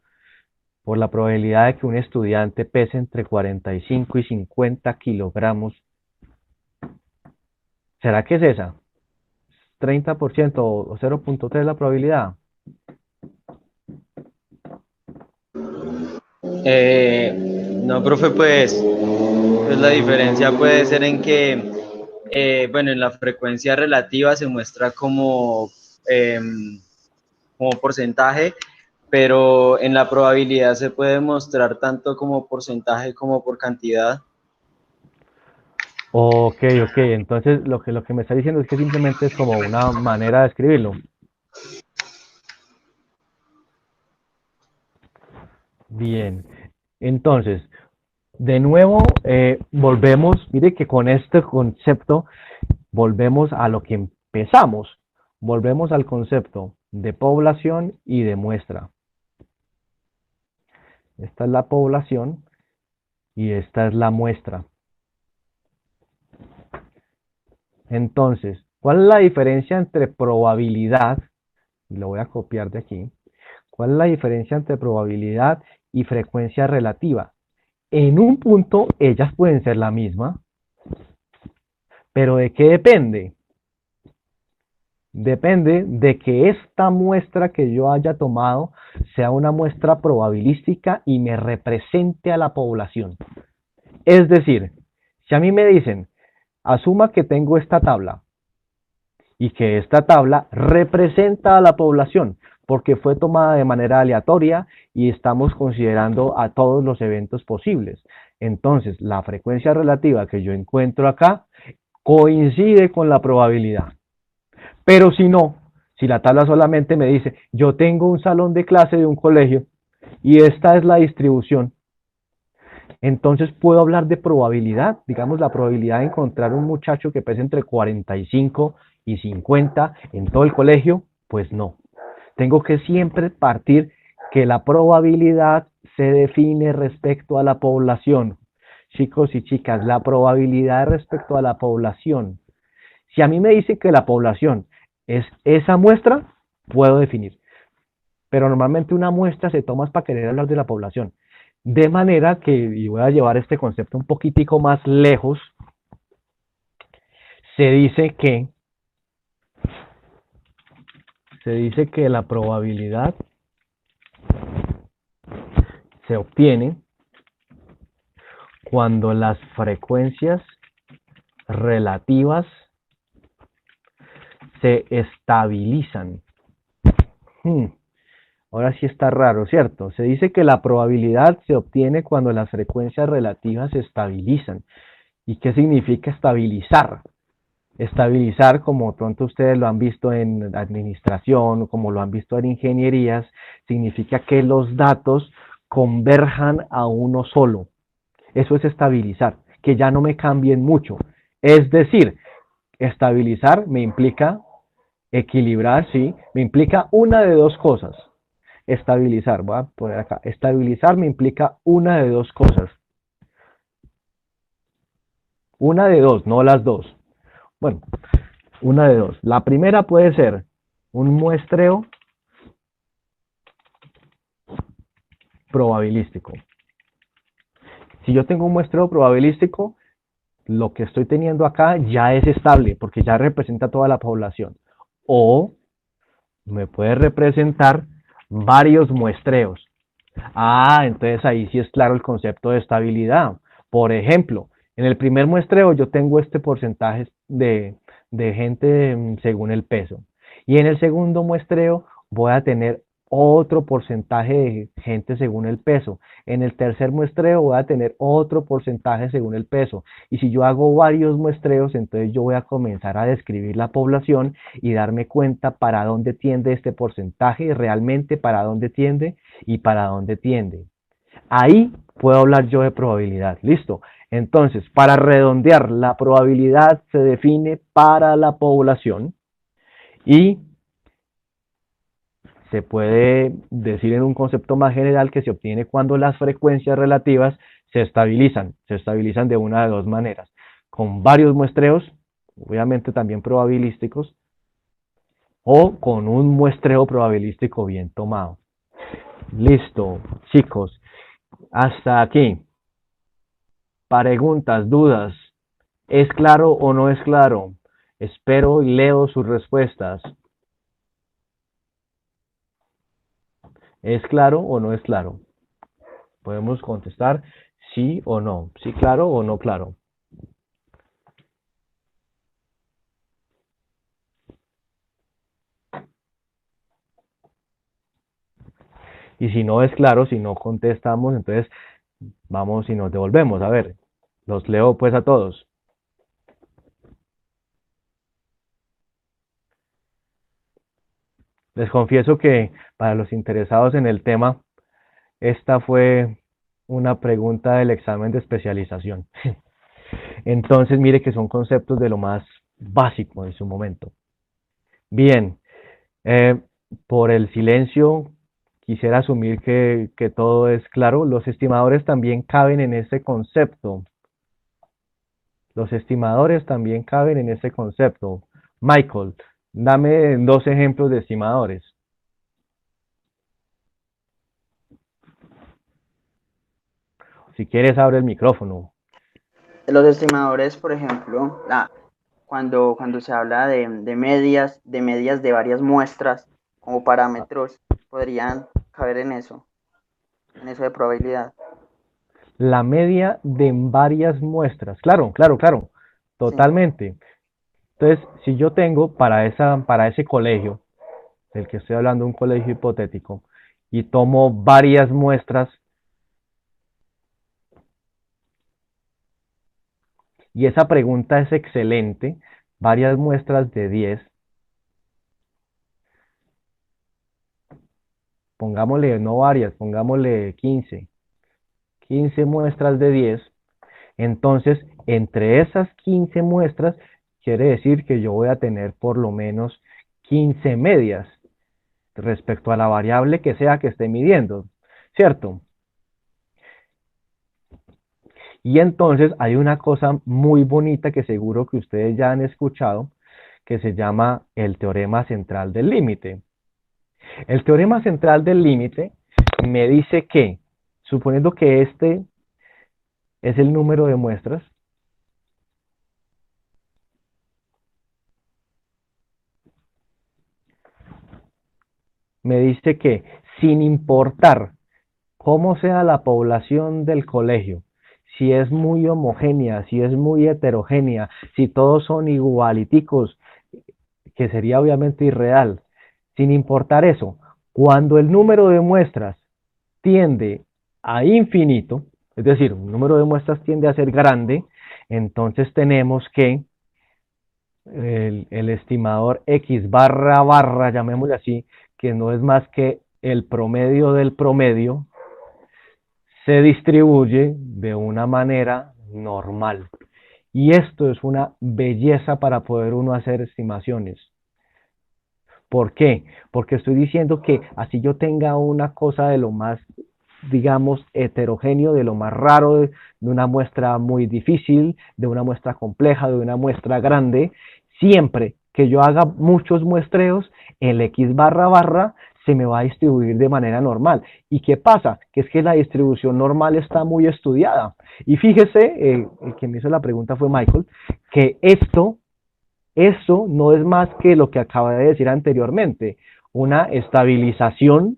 por la probabilidad de que un estudiante pese entre 45 y 50 kilogramos, ¿será que es esa? ¿30% o 0.3 la probabilidad? No, profe, pues la diferencia puede ser en que, bueno, en la frecuencia relativa se muestra como porcentaje, pero en la probabilidad se puede mostrar tanto como porcentaje como por cantidad. Ok, entonces lo que me está diciendo es que simplemente es como una manera de escribirlo. Bien, entonces, de nuevo, volvemos, mire que con este concepto volvemos a lo que empezamos, volvemos al concepto de población y de muestra. Esta es la población y esta es la muestra. Entonces, ¿cuál es la diferencia entre probabilidad? Lo voy a copiar de aquí. ¿Cuál es la diferencia entre probabilidad y frecuencia relativa? En un punto, ellas pueden ser la misma, pero ¿de qué depende? Depende de que esta muestra que yo haya tomado sea una muestra probabilística y me represente a la población. Es decir, si a mí me dicen, asuma que tengo esta tabla y que esta tabla representa a la población porque fue tomada de manera aleatoria y estamos considerando a todos los eventos posibles. Entonces, la frecuencia relativa que yo encuentro acá coincide con la probabilidad. Pero si no, si la tabla solamente me dice, yo tengo un salón de clase de un colegio y esta es la distribución, entonces puedo hablar de probabilidad, digamos la probabilidad de encontrar un muchacho que pese entre 45 y 50 en todo el colegio, pues no. Tengo que siempre partir que la probabilidad se define respecto a la población. Chicos y chicas, la probabilidad respecto a la población Si a mí me dicen que la población es esa muestra, puedo definir. Pero normalmente una muestra se toma para querer hablar de la población. De manera que, y voy a llevar este concepto un poquitico más lejos, se dice que la probabilidad se obtiene cuando las frecuencias relativas se estabilizan. Ahora sí está raro, ¿cierto? Se dice que la probabilidad se obtiene cuando las frecuencias relativas se estabilizan. ¿Y qué significa estabilizar? Estabilizar, como pronto ustedes lo han visto en administración, como lo han visto en ingenierías, significa que los datos converjan a uno solo. Eso es estabilizar, que ya no me cambien mucho. Es decir, estabilizar me implica equilibrar, sí, me implica una de dos cosas. Estabilizar, voy a poner acá, estabilizar me implica una de dos cosas. Una de dos, no las dos. Bueno, una de dos. La primera puede ser un muestreo probabilístico. Si yo tengo un muestreo probabilístico, lo que estoy teniendo acá ya es estable, porque ya representa toda la población. O me puede representar varios muestreos. Entonces ahí sí es claro el concepto de estabilidad. Por ejemplo, en el primer muestreo yo tengo este porcentaje de gente según el peso. Y en el segundo muestreo voy a tener otro porcentaje de gente según el peso. En el tercer muestreo voy a tener otro porcentaje según el peso. Y si yo hago varios muestreos, entonces yo voy a comenzar a describir la población y darme cuenta para dónde tiende este porcentaje, realmente para dónde tiende y para dónde tiende. Ahí puedo hablar yo de probabilidad. ¿Listo? Entonces, para redondear, la probabilidad se define para la población y se puede decir en un concepto más general que se obtiene cuando las frecuencias relativas se estabilizan de una de dos maneras, con varios muestreos, obviamente también probabilísticos, o con un muestreo probabilístico bien tomado. Listo, chicos, hasta aquí. Preguntas, dudas, ¿es claro o no es claro? Espero y leo sus respuestas. ¿Es claro o no es claro? Podemos contestar sí o no. Sí, claro o no claro. Y si no es claro, si no contestamos, entonces vamos y nos devolvemos. A ver, los leo pues a todos. Les confieso que para los interesados en el tema, esta fue una pregunta del examen de especialización. Entonces, mire que son conceptos de lo más básico en su momento. Bien, por el silencio, quisiera asumir que todo es claro. Los estimadores también caben en ese concepto. Los estimadores también caben en ese concepto. Michael, dame 2 ejemplos de estimadores. Si quieres, abre el micrófono. Los estimadores, por ejemplo, cuando se habla de medias de varias muestras como parámetros, podrían caber en eso de probabilidad. La media de varias muestras. Claro, totalmente. Entonces, si yo tengo para ese colegio, del que estoy hablando, un colegio hipotético, y tomo varias muestras, y esa pregunta es excelente, varias muestras de 10, pongámosle, no varias, pongámosle 15 muestras de 10, entonces, entre esas 15 muestras, quiere decir que yo voy a tener por lo menos 15 medias respecto a la variable que sea que esté midiendo, ¿cierto? Y entonces hay una cosa muy bonita que seguro que ustedes ya han escuchado, que se llama el teorema central del límite. El teorema central del límite me dice que, suponiendo que este es el número de muestras, me dice que sin importar cómo sea la población del colegio, si es muy homogénea, si es muy heterogénea, si todos son igualiticos, que sería obviamente irreal, sin importar eso, cuando el número de muestras tiende a infinito, es decir, un número de muestras tiende a ser grande, entonces tenemos que el estimador X barra barra, llamémosle así, que no es más que el promedio del promedio, se distribuye de una manera normal. Y esto es una belleza para poder uno hacer estimaciones. ¿Por qué? Porque estoy diciendo que así yo tenga una cosa de lo más, digamos, heterogéneo, de lo más raro, de una muestra muy difícil, de una muestra compleja, de una muestra grande, siempre que yo haga muchos muestreos, el X barra barra se me va a distribuir de manera normal. ¿Y qué pasa? Que es que la distribución normal está muy estudiada. Y fíjese, el que me hizo la pregunta fue Michael, que eso no es más que lo que acaba de decir anteriormente, una estabilización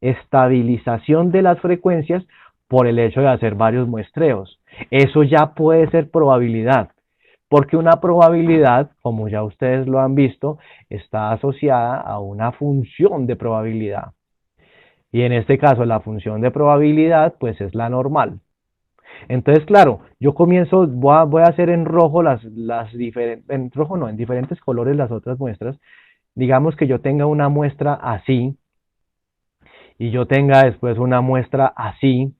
de las frecuencias por el hecho de hacer varios muestreos. Eso ya puede ser probabilidad, porque una probabilidad, como ya ustedes lo han visto, está asociada a una función de probabilidad. Y en este caso la función de probabilidad pues es la normal. Entonces, claro, yo comienzo, voy a hacer en rojo en rojo no, en diferentes colores las otras muestras. Digamos que yo tenga una muestra así, y yo tenga después una muestra así,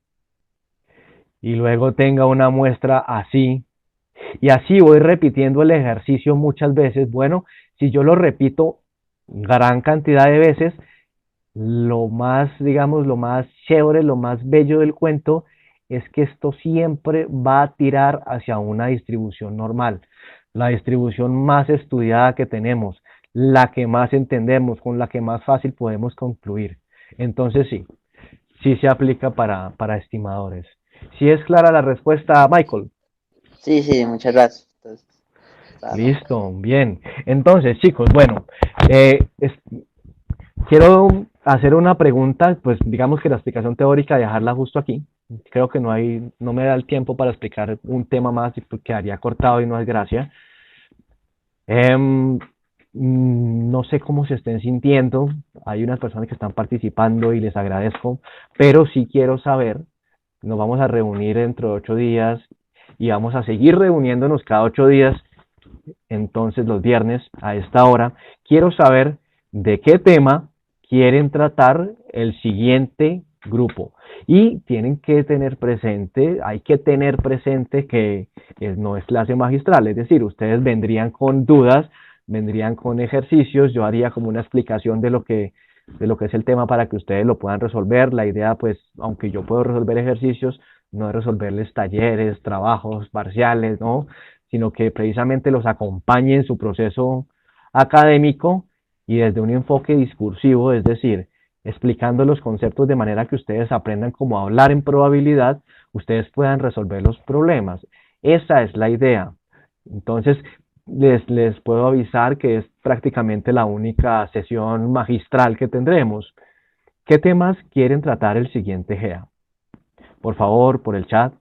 y luego tenga una muestra así, y así voy repitiendo el ejercicio muchas veces. Bueno, si yo lo repito gran cantidad de veces, lo más, digamos, lo más chévere, lo más bello del cuento es que esto siempre va a tirar hacia una distribución normal, la distribución más estudiada que tenemos, la que más entendemos, con la que más fácil podemos concluir. Entonces sí se aplica para estimadores. ¿Sí es clara la respuesta, Michael? Sí, sí, muchas gracias. Entonces, está normal. Listo, bien. Entonces, chicos, bueno, quiero hacer una pregunta, pues digamos que la explicación teórica dejarla justo aquí. Creo que no me da el tiempo para explicar un tema más y quedaría cortado y no es gracia. No sé cómo se estén sintiendo, hay unas personas que están participando y les agradezco, pero sí quiero saber, nos vamos a reunir dentro de 8 días y vamos a seguir reuniéndonos cada 8 días, entonces los viernes a esta hora. Quiero saber de qué tema quieren tratar el siguiente grupo. Y tienen que tener presente, hay que tener presente que no es clase magistral, es decir, ustedes vendrían con dudas, vendrían con ejercicios, yo haría como una explicación de lo que es el tema para que ustedes lo puedan resolver. La idea, pues, aunque yo puedo resolver ejercicios, no es resolverles talleres, trabajos, parciales, ¿no? Sino que precisamente los acompañe en su proceso académico y desde un enfoque discursivo, es decir, explicando los conceptos de manera que ustedes aprendan cómo hablar en probabilidad, ustedes puedan resolver los problemas. Esa es la idea. Entonces, les puedo avisar que es prácticamente la única sesión magistral que tendremos. ¿Qué temas quieren tratar el siguiente GEA? Por favor, por el chat.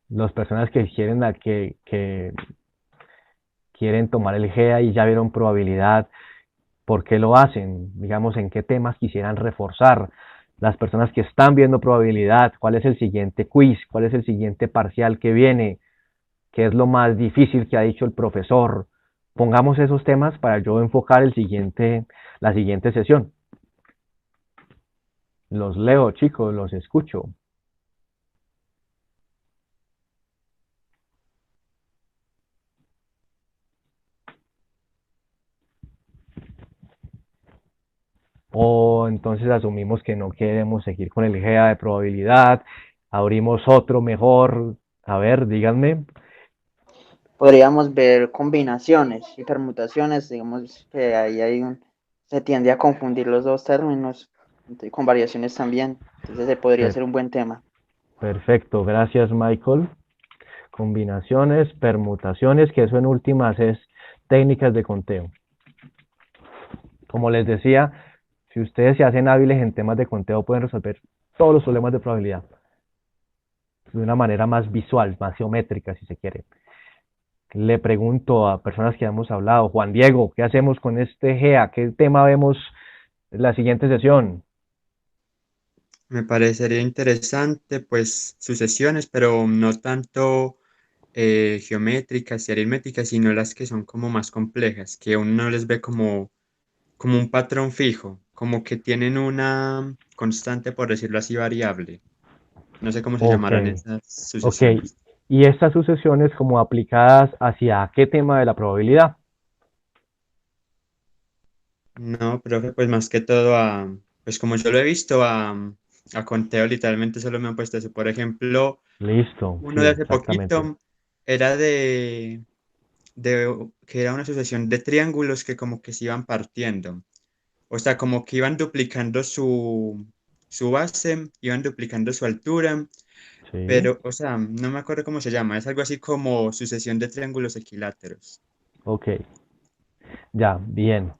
Las personas que quieren tomar el GEA y ya vieron probabilidad, ¿por qué lo hacen? Digamos, ¿en qué temas quisieran reforzar? Las personas que están viendo probabilidad, ¿cuál es el siguiente quiz? ¿Cuál es el siguiente parcial que viene? ¿Qué es lo más difícil que ha dicho el profesor? Pongamos esos temas para yo enfocar la siguiente sesión. Los leo, chicos, los escucho. o entonces asumimos que no queremos seguir con el GEA de probabilidad, abrimos otro mejor. A ver, díganme. Podríamos ver combinaciones y permutaciones, digamos que ahí se tiende a confundir los dos términos, con variaciones también, entonces ese podría ser un buen tema. Perfecto, gracias Michael. Combinaciones, permutaciones, que eso en últimas es técnicas de conteo. Como les decía, si ustedes se hacen hábiles en temas de conteo, pueden resolver todos los problemas de probabilidad de una manera más visual, más geométrica, si se quiere. Le pregunto a personas que hemos hablado, Juan Diego, ¿qué hacemos con este GEA? ¿Qué tema vemos en la siguiente sesión? Me parecería interesante, pues, sucesiones, pero no tanto geométricas y aritméticas, sino las que son como más complejas, que uno no les ve como un patrón fijo, como que tienen una constante, por decirlo así, variable. No sé cómo se llamarán esas Ok. sucesiones. ¿Y estas sucesiones como aplicadas hacia qué tema de la probabilidad? No, profe, pues más que todo pues como yo lo he visto, a conteo literalmente solo me han puesto eso. Por ejemplo, Listo, uno sí, de hace exactamente. poquito era que era una sucesión de triángulos que como que se iban partiendo. O sea, como que iban duplicando su base, iban duplicando su altura, Sí, pero, o sea, no me acuerdo cómo se llama, es algo así como sucesión de triángulos equiláteros. ok. Ya, bien,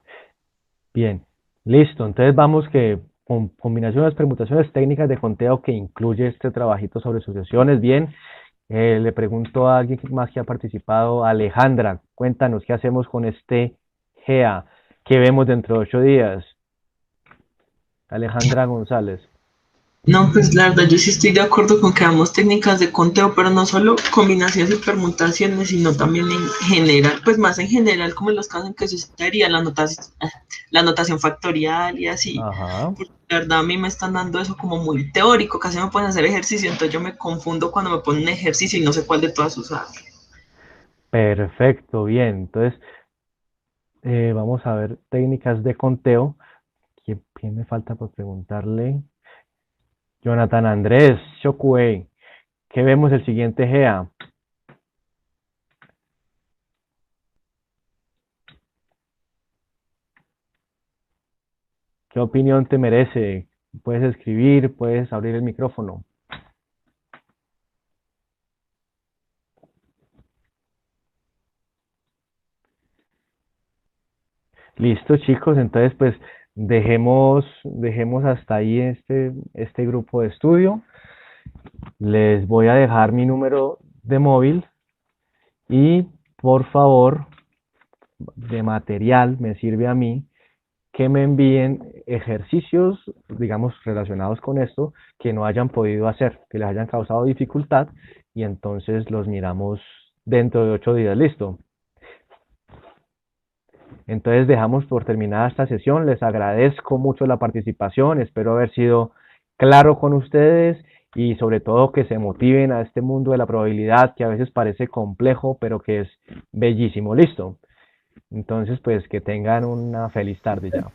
bien. Listo, entonces vamos que con combinaciones, permutaciones técnicas de conteo que incluye este trabajito sobre sucesiones, bien. Le pregunto a alguien más que ha participado, Alejandra, cuéntanos qué hacemos con este GEA, qué vemos dentro de 8 días. Alejandra González. No, pues la verdad, yo sí estoy de acuerdo con que hagamos técnicas de conteo, pero no solo combinaciones y permutaciones, sino también en general, pues más en general, como en los casos en que se estaría la notación factorial y así. Ajá. Porque la verdad, a mí me están dando eso como muy teórico, casi me pueden hacer ejercicio, entonces yo me confundo cuando me ponen ejercicio y no sé cuál de todas usar. Perfecto, bien. Entonces, vamos a ver técnicas de conteo. ¿Quién me falta por preguntarle? Jonathan Andrés, Shockwave. ¿Qué vemos el siguiente GEA? ¿Qué opinión te merece? Puedes escribir, puedes abrir el micrófono. Listo, chicos, entonces pues dejemos hasta ahí este grupo de estudio. Les voy a dejar mi número de móvil y por favor, de material me sirve a mí que me envíen ejercicios, digamos, relacionados con esto, que no hayan podido hacer, que les hayan causado dificultad, y entonces los miramos dentro de 8 días. ¿Listo? Entonces dejamos por terminada esta sesión. Les agradezco mucho la participación, espero haber sido claro con ustedes y sobre todo que se motiven a este mundo de la probabilidad que a veces parece complejo, pero que es bellísimo. ¿Listo? Entonces, pues que tengan una feliz tarde ya.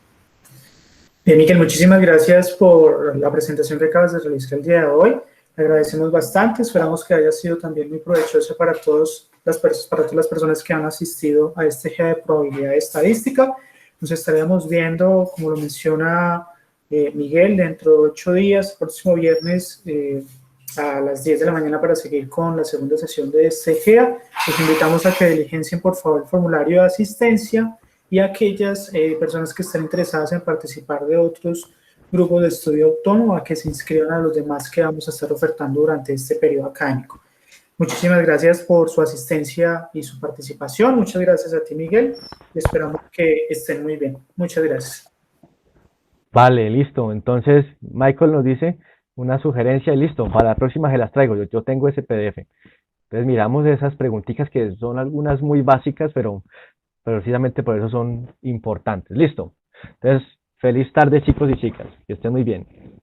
Bien, Miguel, muchísimas gracias por la presentación que acabas de realizar el día de hoy. Le agradecemos bastante, esperamos que haya sido también muy provechoso para todas las personas que han asistido a este GEA de probabilidad estadística. Nos estaríamos viendo, como lo menciona Miguel, dentro de 8 días, próximo viernes a las 10 de la mañana para seguir con la segunda sesión de este GEA. Los invitamos a que diligencien por favor el formulario de asistencia y a aquellas personas que estén interesadas en participar de otros grupos de estudio autónomo a que se inscriban a los demás que vamos a estar ofertando durante este periodo académico. Muchísimas gracias por su asistencia y su participación. Muchas gracias a ti, Miguel. Esperamos que estén muy bien. Muchas gracias. Vale, listo. Entonces, Michael nos dice una sugerencia y listo. Para la próxima se las traigo. Yo tengo ese PDF. Entonces, miramos esas preguntitas que son algunas muy básicas, pero precisamente por eso son importantes. Listo. Entonces, feliz tarde, chicos y chicas. Que estén muy bien.